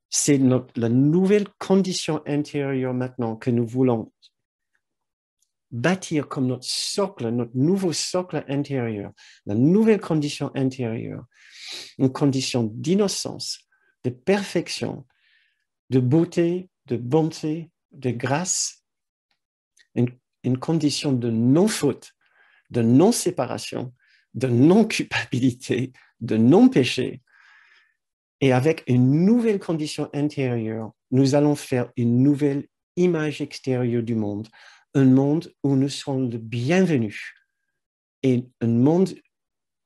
C'est la nouvelle condition intérieure maintenant que nous voulons bâtir comme notre socle, notre nouveau socle intérieur, la nouvelle condition intérieure, une condition d'innocence, de perfection, de beauté, de bonté, de grâce, une condition de non-faute, de non-séparation, de non-culpabilité, de non-péché. Et avec une nouvelle condition intérieure, nous allons faire une nouvelle image extérieure du monde, un monde où nous serons le bienvenu et un monde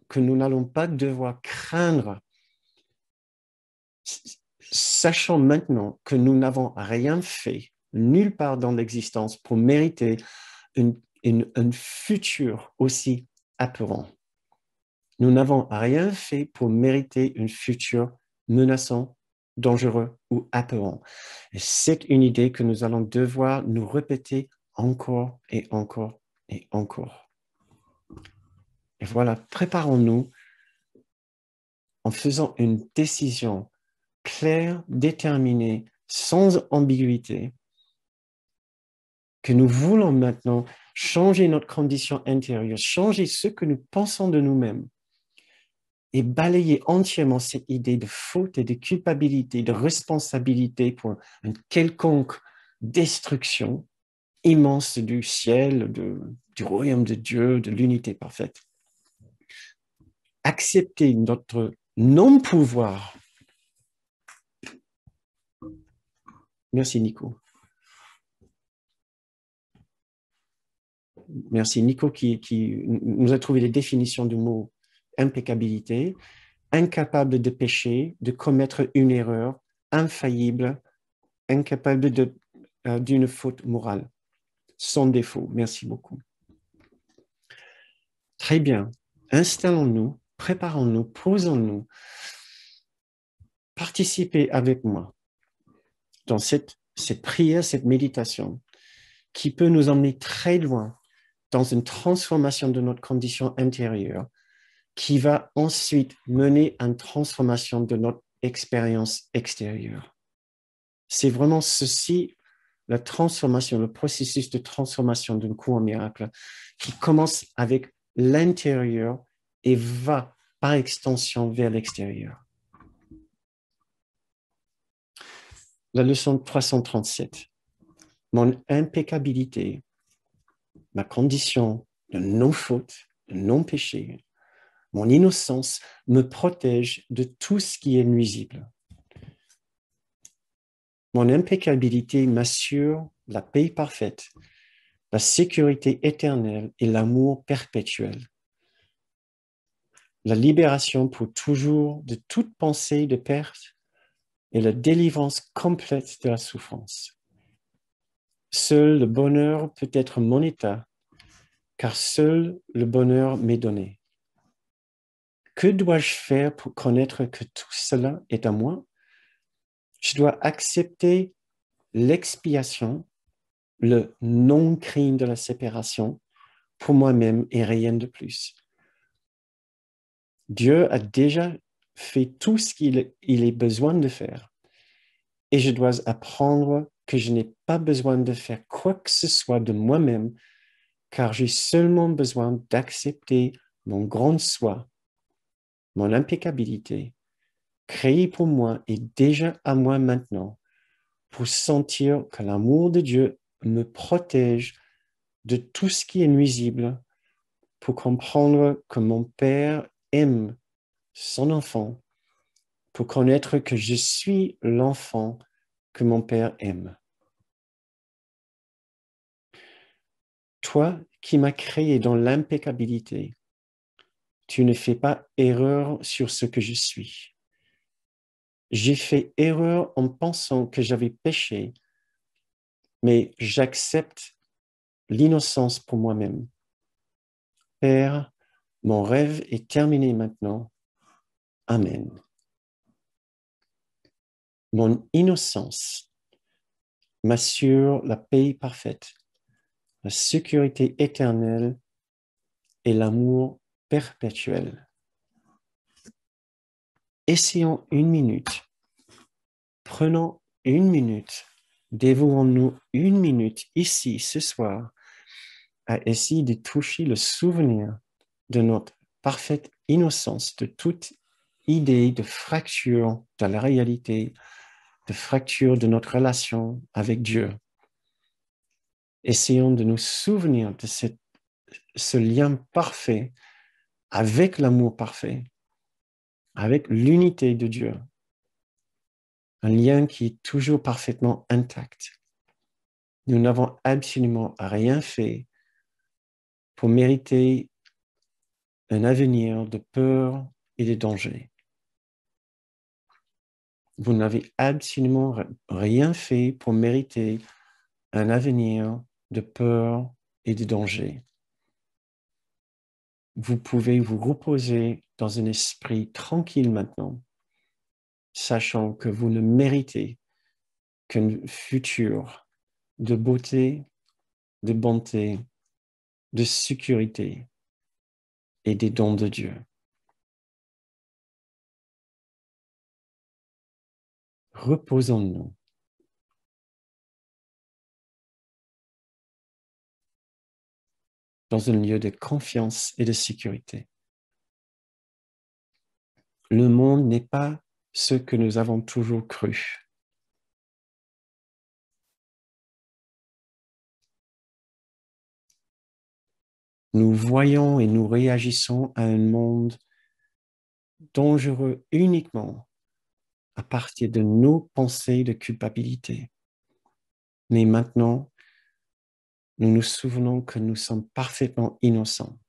que nous n'allons pas devoir craindre, sachant maintenant que nous n'avons rien fait, nulle part dans l'existence, pour mériter un futur aussi apeurant. Nous n'avons rien fait pour mériter un futur menaçant, dangereux ou apeurant. Et c'est une idée que nous allons devoir nous répéter encore et encore et encore. Et voilà, préparons-nous en faisant une décision claire, déterminée, sans ambiguïté, que nous voulons maintenant changer notre condition intérieure, changer ce que nous pensons de nous-mêmes et balayer entièrement cette idée de faute et de culpabilité, de responsabilité pour un quelconque destruction immense du ciel, du royaume de Dieu, de l'unité parfaite. Accepter notre non-pouvoir. Merci, Nico. Merci, Nico, qui nous a trouvé les définitions du mot impeccabilité, incapable de pécher, de commettre une erreur, infaillible, incapable d'une faute morale, sans défaut. Merci beaucoup. Très bien. Installons-nous, préparons-nous, posons-nous. Participez avec moi dans cette prière, cette méditation qui peut nous emmener très loin dans une transformation de notre condition intérieure qui va ensuite mener à une transformation de notre expérience extérieure. C'est vraiment ceci, la transformation, le processus de transformation d'un cours miracle qui commence avec l'intérieur et va par extension vers l'extérieur. La leçon 337. Mon impeccabilité, ma condition de non-faute, de non-péché, mon innocence me protège de tout ce qui est nuisible. Mon impeccabilité m'assure la paix parfaite, la sécurité éternelle et l'amour perpétuel. La libération pour toujours de toute pensée de perte et la délivrance complète de la souffrance. Seul le bonheur peut être mon état, car seul le bonheur m'est donné. Que dois-je faire pour connaître que tout cela est à moi? Je dois accepter l'expiation, le non-crime de la séparation pour moi-même et rien de plus. Dieu a déjà fait tout ce qu'il est besoin de faire et je dois apprendre que je n'ai pas besoin de faire quoi que ce soit de moi-même car j'ai seulement besoin d'accepter mon grand soi, mon impeccabilité, créé pour moi et déjà à moi maintenant, pour sentir que l'amour de Dieu me protège de tout ce qui est nuisible, pour comprendre que mon Père aime son enfant, pour connaître que je suis l'enfant que mon Père aime. Toi qui m'as créé dans l'impeccabilité, tu ne fais pas erreur sur ce que je suis. J'ai fait erreur en pensant que j'avais péché, mais j'accepte l'innocence pour moi-même. Père, mon rêve est terminé maintenant. Amen. Mon innocence m'assure la paix parfaite, la sécurité éternelle et l'amour perpétuel. Essayons une minute. Prenons une minute. Dévouons-nous une minute ici, ce soir, à essayer de toucher le souvenir de notre parfaite innocence, de toute idée de fracture de la réalité, de fracture de notre relation avec Dieu. Essayons de nous souvenir de ce lien parfait avec l'amour parfait, avec l'unité de Dieu. Un lien qui est toujours parfaitement intact. Nous n'avons absolument rien fait pour mériter un avenir de peur et de danger. Vous n'avez absolument rien fait pour mériter un avenir de peur et de danger. Vous pouvez vous reposer dans un esprit tranquille maintenant, sachant que vous ne méritez qu'un futur de beauté, de bonté, de sécurité et des dons de Dieu. Reposons-nous. Dans un lieu de confiance et de sécurité. Le monde n'est pas ce que nous avons toujours cru. nous voyons et nous réagissons à un monde dangereux uniquement à partir de nos pensées de culpabilité. Mais maintenant, nous nous souvenons que nous sommes parfaitement innocents.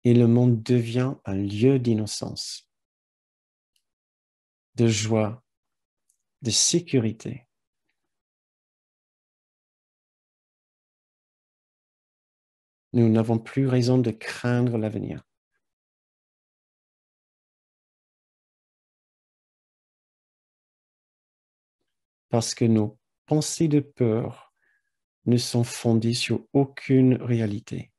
Et le monde devient un lieu d'innocence, de joie, de sécurité. Nous n'avons plus raison de craindre l'avenir. Parce que nos pensées de peur ne sont fondées sur aucune réalité.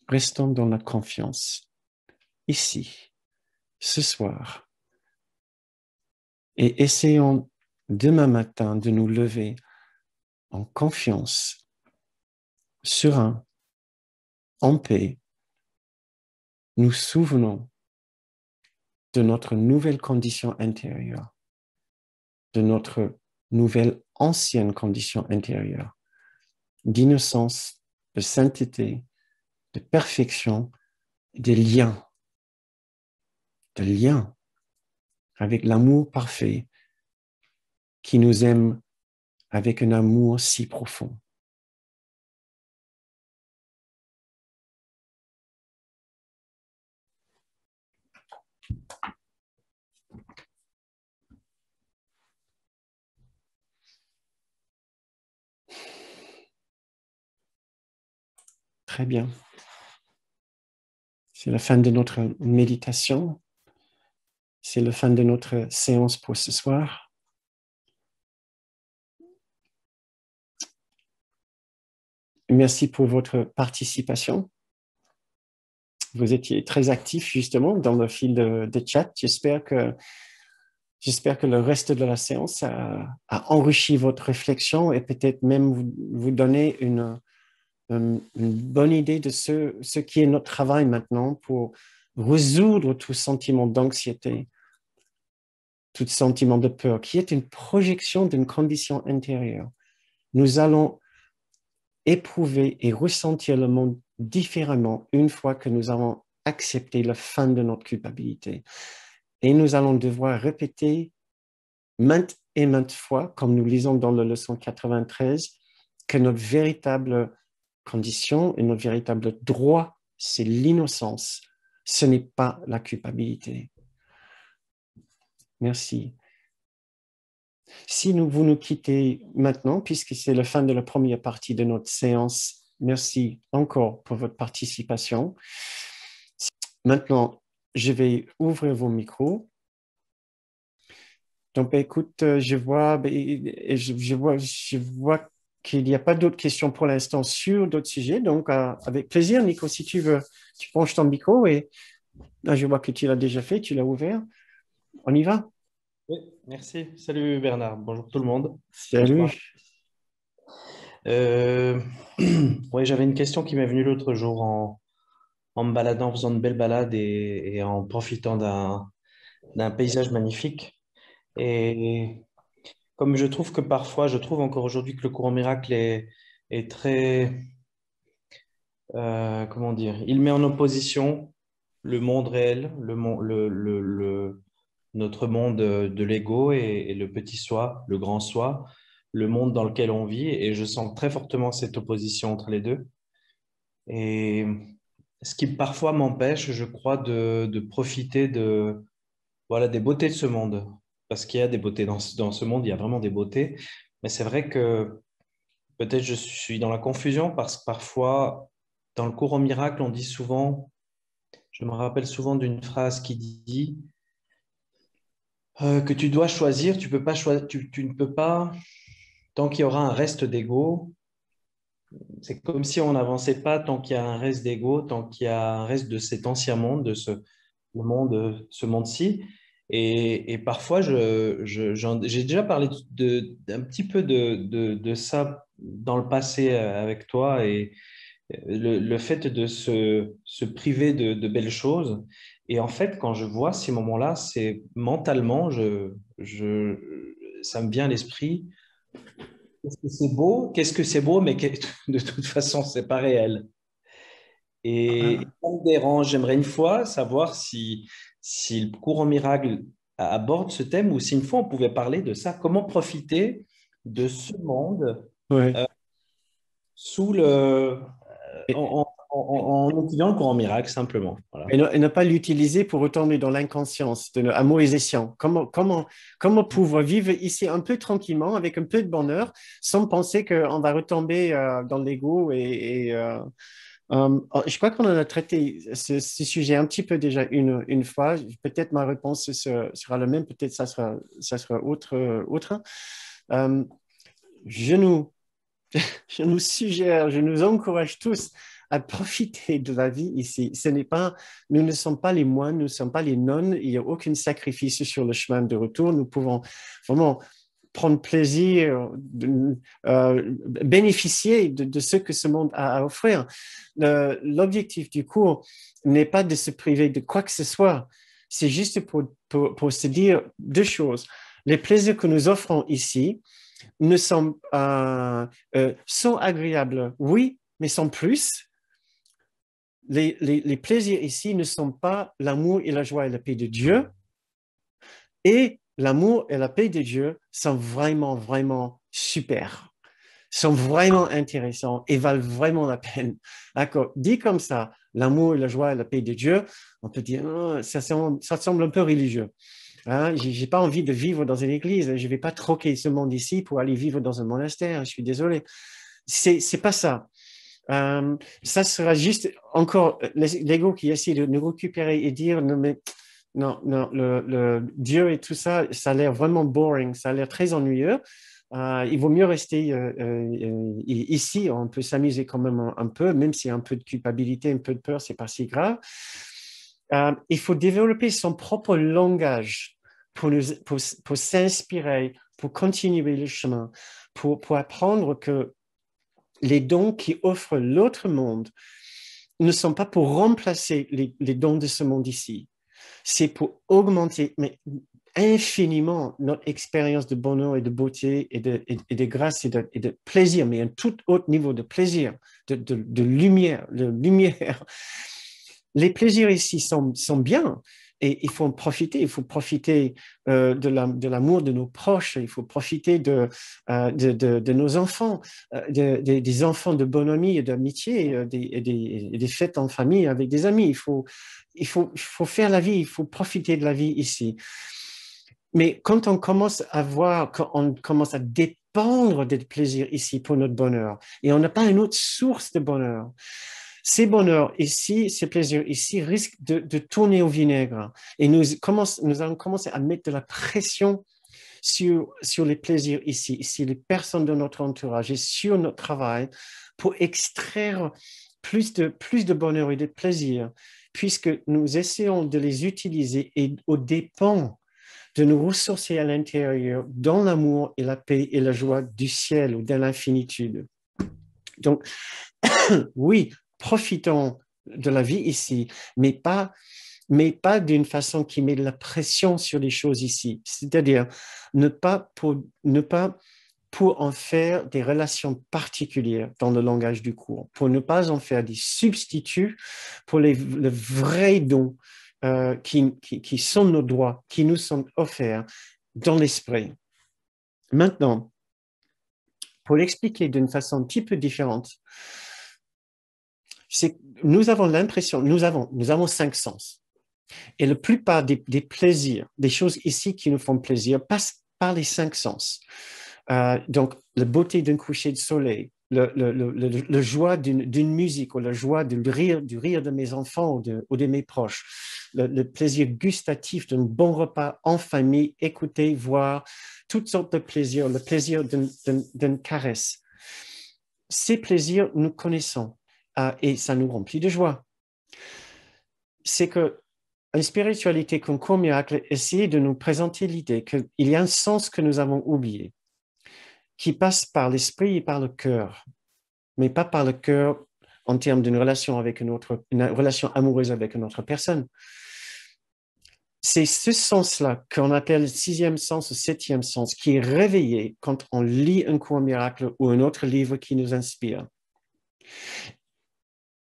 Restons dans la confiance, ici, ce soir, et essayons demain matin de nous lever en confiance, serein, en paix. Nous souvenons de notre nouvelle condition intérieure, de notre nouvelle ancienne condition intérieure, d'innocence, de sainteté, de perfection, de liens avec l'amour parfait qui nous aime avec un amour si profond. Très bien. C'est la fin de notre méditation. C'est la fin de notre séance pour ce soir. Merci pour votre participation. Vous étiez très actifs justement dans le fil de chat. J'espère que le reste de la séance a enrichi votre réflexion et peut-être même vous donner une bonne idée de ce qui est notre travail maintenant pour résoudre tout sentiment d'anxiété, tout sentiment de peur, qui est une projection d'une condition intérieure. Nous allons éprouver et ressentir le monde différemment une fois que nous avons accepté la fin de notre culpabilité. Et nous allons devoir répéter maintes et maintes fois, comme nous lisons dans la leçon 93, que notre véritable condition et notre véritable droit, c'est l'innocence. Ce n'est pas la culpabilité. Merci. Si vous nous quittez maintenant, puisque c'est la fin de la première partie de notre séance, merci encore pour votre participation. Maintenant, je vais ouvrir vos micros. Donc, écoute, je vois qu'il n'y a pas d'autres questions pour l'instant sur d'autres sujets. Donc, avec plaisir, Nico, si tu veux, tu penches ton micro et là, je vois que tu l'as déjà fait, tu l'as ouvert. On y va? Oui, merci. Salut Bernard. Bonjour tout le monde. Bonsoir. Salut. Euh, Ouais, j'avais une question qui m'est venue l'autre jour en me baladant, en faisant de belles balades et en profitant d'un paysage magnifique. Et comme je trouve que parfois, je trouve encore aujourd'hui que le courant miracle est très, comment dire, il met en opposition le monde réel, notre monde de l'ego et le petit soi, le grand soi, le monde dans lequel on vit. Et je sens très fortement cette opposition entre les deux. Et ce qui parfois m'empêche, je crois, de profiter voilà, des beautés de ce monde. Parce qu'il y a des beautés dans ce monde, il y a vraiment des beautés. Mais c'est vrai que peut-être je suis dans la confusion parce que parfois, dans le cours au miracle, on dit souvent, je me rappelle souvent d'une phrase qui dit que tu dois choisir, tu peux pas choisir, tu ne peux pas, tant qu'il y aura un reste d'ego, c'est comme si on n'avançait pas tant qu'il y a un reste d'ego, tant qu'il y a un reste de cet ancien monde, ce monde-ci. Et parfois, j'ai déjà parlé d'un petit peu de ça dans le passé avec toi et le fait de se priver de belles choses. Et en fait, quand je vois ces moments-là, c'est mentalement, ça me vient à l'esprit. Qu'est-ce que c'est beau? Qu'est-ce que c'est beau, mais de toute façon, c'est pas réel. Et Ah, ça me dérange. J'aimerais une fois savoir si le cours en miracle aborde ce thème ou si une fois on pouvait parler de ça. Comment profiter de ce monde ouais. euh, sous le, en étudiant le cours en miracle, simplement. Voilà. Et ne pas l'utiliser pour retomber dans l'inconscience, à mauvais escient. Comment pouvoir vivre ici un peu tranquillement, avec un peu de bonheur, sans penser qu'on va retomber dans l'ego je crois qu'on en a traité ce sujet un petit peu déjà une fois. Peut-être ma réponse sera la même, peut-être ça sera autre. Euh, je nous, je nous suggère, je nous encourage tous à profiter de la vie ici. Nous ne sommes pas les moines, nous ne sommes pas les nonnes, il n'y a aucun sacrifice sur le chemin de retour. Nous pouvons vraiment prendre plaisir, bénéficier de ce que ce monde a à offrir. L'objectif du cours n'est pas de se priver de quoi que ce soit, c'est juste pour se dire deux choses. Les plaisirs que nous offrons ici, sont agréables, oui, mais sans plus. Les plaisirs ici ne sont pas l'amour et la joie et la paix de Dieu. Et l'amour et la paix de Dieu sont vraiment, vraiment super, sont vraiment intéressants et valent vraiment la peine. D'accord. Dit comme ça, l'amour et la joie et la paix de Dieu, on peut dire, oh, ça semble un peu religieux. Hein, j'ai pas envie de vivre dans une église. Je vais pas troquer ce monde ici pour aller vivre dans un monastère. Je suis désolé. C'est pas ça. Ça sera juste encore l'ego qui essaie de nous récupérer et dire non mais non non le Dieu et tout ça, ça a l'air vraiment boring. Ça a l'air très ennuyeux. Il vaut mieux rester ici. On peut s'amuser quand même un peu, même s'il y a un peu de culpabilité, un peu de peur, c'est pas si grave. Il faut développer son propre langage pour s'inspirer, pour continuer le chemin, pour apprendre que les dons qui offre l'autre monde ne sont pas pour remplacer les dons de ce monde ici. C'est pour augmenter mais infiniment notre expérience de bonheur et de beauté et de grâce et de plaisir, mais un tout autre niveau de plaisir, de lumière, de lumière. Les plaisirs ici sont bien et il faut profiter de l'amour de nos proches, il faut profiter de nos enfants, des enfants de bonhomie et d'amitié, des fêtes en famille avec des amis. Il faut faire la vie, il faut profiter de la vie ici. Mais quand on commence à voir, quand on commence à dépendre des plaisirs ici pour notre bonheur, et on n'a pas une autre source de bonheur, ces bonheurs ici, ces plaisirs ici risquent de tourner au vinaigre. Et nous allons commencer à mettre de la pression sur les plaisirs ici, sur les personnes de notre entourage et sur notre travail pour extraire plus de bonheur et de plaisir, puisque nous essayons de les utiliser et aux dépens de nous ressourcer à l'intérieur dans l'amour et la paix et la joie du ciel ou de l'infinitude. Donc, oui, profitons de la vie ici, mais pas d'une façon qui met de la pression sur les choses ici. C'est-à-dire ne pas pour en faire des relations particulières dans le langage du cours, pour ne pas en faire des substituts pour les vrais dons qui sont nos droits, qui nous sont offerts dans l'esprit. Maintenant, pour l'expliquer d'une façon un petit peu différente, c'est nous avons l'impression, nous avons 5 sens. Et la plupart des plaisirs, des choses ici qui nous font plaisir, passent par les 5 sens. Donc, la beauté d'un coucher de soleil, le joie d'une musique, ou la joie du rire de mes enfants ou de mes proches, le plaisir gustatif d'un bon repas en famille, écouter, voir, toutes sortes de plaisirs, le plaisir d'une caresse. Ces plaisirs, nous connaissons et ça nous remplit de joie. C'est que une spiritualité comme Cours Miracle essaie de nous présenter l'idée qu'il y a un sens que nous avons oublié, qui passe par l'esprit et par le cœur, mais pas par le cœur en termes d'une relation avec une relation amoureuse avec une autre personne. c'est ce sens-là qu'on appelle le sixième sens ou septième sens qui est réveillé quand on lit un cours miracle ou un autre livre qui nous inspire.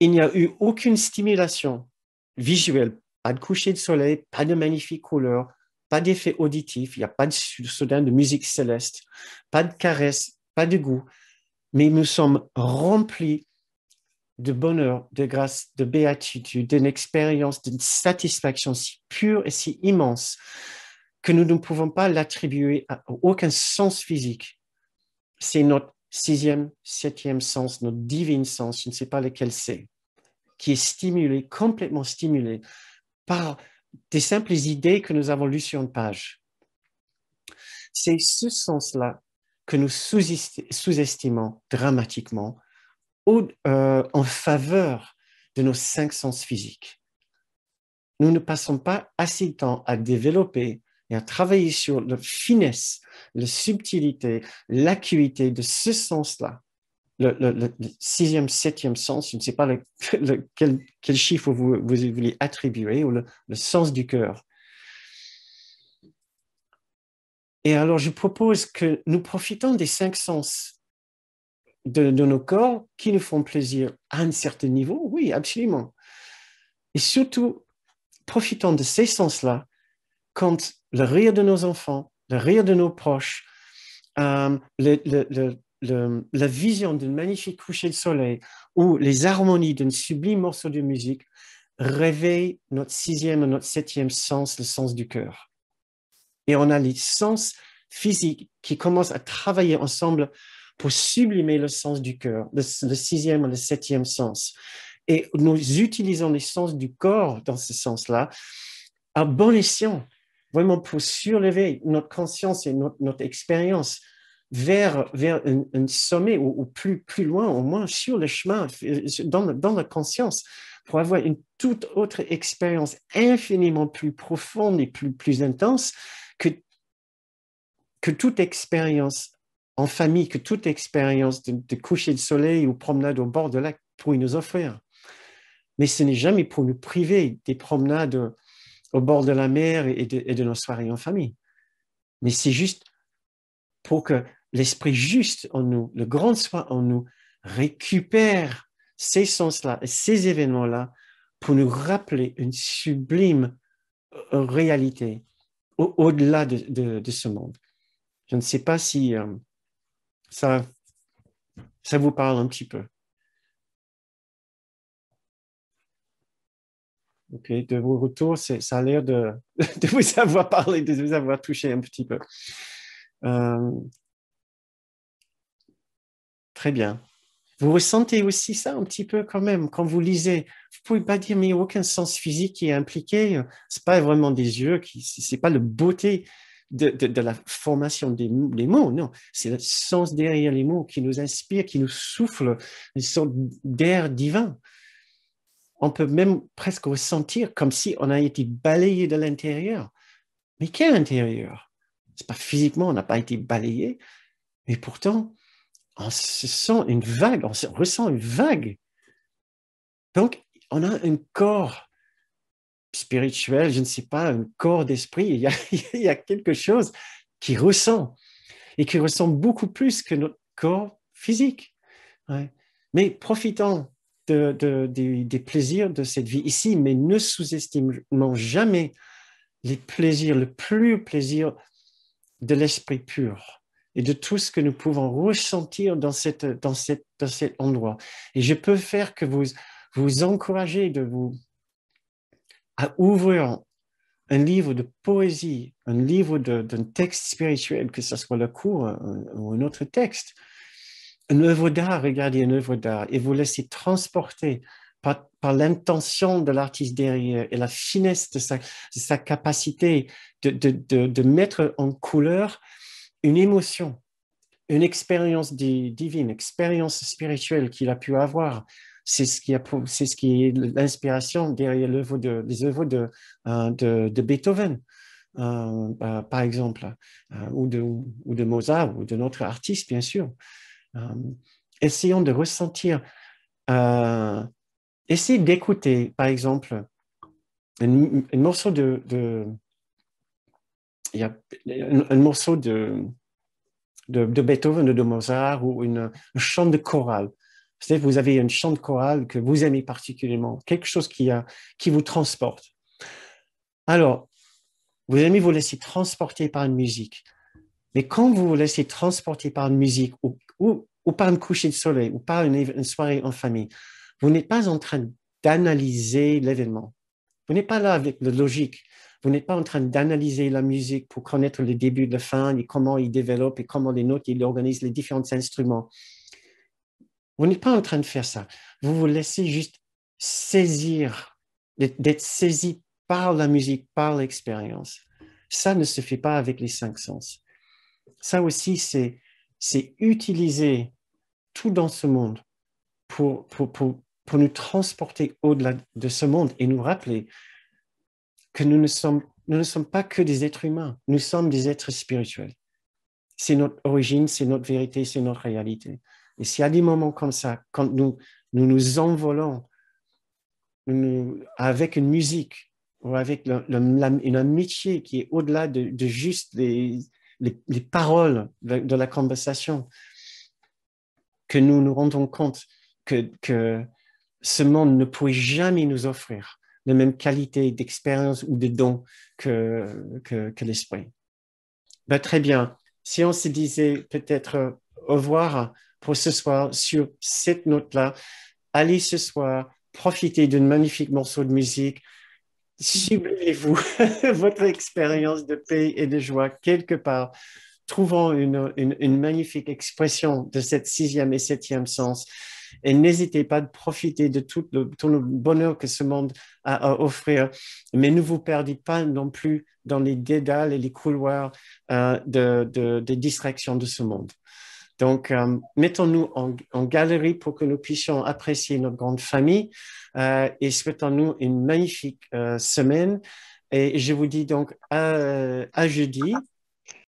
Il n'y a eu aucune stimulation visuelle, pas de coucher de soleil, pas de magnifiques couleurs, pas d'effet auditif, il n'y a pas de soudain de musique céleste, pas de caresse, pas de goût, mais nous sommes remplis de bonheur, de grâce, de béatitude, d'une expérience, d'une satisfaction si pure et si immense que nous ne pouvons pas l'attribuer à aucun sens physique. C'est notre sixième, septième sens, notre divin sens, je ne sais pas lequel c'est, qui est stimulé, complètement stimulé par des simples idées que nous avons lues sur une page. C'est ce sens-là que nous sous-estimons dramatiquement en faveur de nos cinq sens physiques. Nous ne passons pas assez de temps à développer et à travailler sur la finesse, la subtilité, l'acuité de ce sens-là. Le sixième, septième sens, je ne sais pas quel chiffre vous voulez attribuer, ou le sens du cœur. Et alors, je propose que nous profitons des cinq sens de nos corps qui nous font plaisir à un certain niveau, oui, absolument. Et surtout, profitons de ces sens-là quand le rire de nos enfants, le rire de nos proches, la vision d'un magnifique coucher de soleil ou les harmonies d'un sublime morceau de musique réveillent notre sixième et notre septième sens, le sens du cœur. Et on a les sens physiques qui commencent à travailler ensemble pour sublimer le sens du cœur, le sixième et le septième sens. Et nous utilisons les sens du corps dans ce sens-là à bon escient, vraiment pour surlever notre conscience et notre expérience vers un sommet ou plus loin, au moins sur le chemin, dans la conscience, pour avoir une toute autre expérience infiniment plus profonde et plus intense que toute expérience en famille, que toute expérience de coucher de soleil ou promenade au bord de lac pourrait nous offrir. Mais ce n'est jamais pour nous priver des promenades au bord de la mer et de nos soirées en famille. Mais c'est juste pour que l'esprit juste en nous, le grand soi en nous, récupère ces sens-là, ces événements-là, pour nous rappeler une sublime réalité au-delà de ce monde. Je ne sais pas si ça vous parle un petit peu. Ok, de vos retours, ça a l'air de vous avoir parlé, de vous avoir touché un petit peu. Très bien. Vous ressentez aussi ça un petit peu quand même quand vous lisez. Vous pouvez pas dire mais il n'y a aucun sens physique qui est impliqué. C'est pas vraiment des yeux c'est pas la beauté de la formation des mots, non. C'est le sens derrière les mots qui nous inspire, qui nous souffle une sorte d'air divin. On peut même presque ressentir comme si on a été balayé de l'intérieur. Mais quel intérieur? C'est pas physiquement, on n'a pas été balayé, mais pourtant, on se sent une vague, on ressent une vague. Donc, on a un corps spirituel, je ne sais pas, un corps d'esprit, il y a quelque chose qui ressent, et qui ressent beaucoup plus que notre corps physique. Ouais. Mais profitons des plaisirs de cette vie ici, mais ne sous-estimons jamais les plaisirs, le plus plaisir de l'esprit pur et de tout ce que nous pouvons ressentir dans cet endroit. Et je peux faire que vous encourager à ouvrir un livre de poésie, un livre d'un texte spirituel, que ce soit le cours ou un autre texte, une œuvre d'art, regardez une œuvre d'art, et vous laissez transporter par l'intention de l'artiste derrière et la finesse de sa capacité de mettre en couleur une émotion, une expérience divine, une expérience spirituelle qu'il a pu avoir. C'est ce qui est l'inspiration derrière les œuvres de Beethoven, par exemple, ou de Mozart, ou de notre artiste, bien sûr. Essayons de ressentir, essayez d'écouter, par exemple, un morceau il y a un morceau de Beethoven ou de Mozart ou un chant de chorale. C'est-à-dire que vous avez un chant de chorale que vous aimez particulièrement, quelque chose qui vous transporte. Alors, vous aimez vous laisser transporter par une musique. Mais quand vous vous laissez transporter par une musique ou par un coucher de soleil ou par une soirée en famille, vous n'êtes pas en train d'analyser l'événement. Vous n'êtes pas là avec la logique. Vous n'êtes pas en train d'analyser la musique pour connaître le début, la fin, et comment il développe et comment les notes, il organise les différents instruments. Vous n'êtes pas en train de faire ça. Vous vous laissez juste saisir, d'être saisi par la musique, par l'expérience. Ça ne se fait pas avec les cinq sens. Ça aussi, c'est utiliser tout dans ce monde pour nous transporter au-delà de ce monde et nous rappeler que nous ne sommes pas que des êtres humains, nous sommes des êtres spirituels. C'est notre origine, c'est notre vérité, c'est notre réalité. Et s'il y a des moments comme ça, quand nous envolons avec une musique ou avec une amitié qui est au-delà de juste les paroles de la conversation, que nous nous rendons compte que ce monde ne pourrait jamais nous offrir la même qualité d'expérience ou de dons que l'esprit. Ben, très bien. Si on se disait peut-être au revoir pour ce soir sur cette note-là, allez ce soir, profitez d'un magnifique morceau de musique, sublimez-vous votre expérience de paix et de joie quelque part, trouvant une magnifique expression de cette sixième et septième sens. Et n'hésitez pas de profiter de tout le bonheur que ce monde a à offrir, mais ne vous perdez pas non plus dans les dédales et les couloirs de distraction de ce monde. Donc, mettons-nous en galerie pour que nous puissions apprécier notre grande famille et souhaitons-nous une magnifique semaine. Et je vous dis donc à jeudi.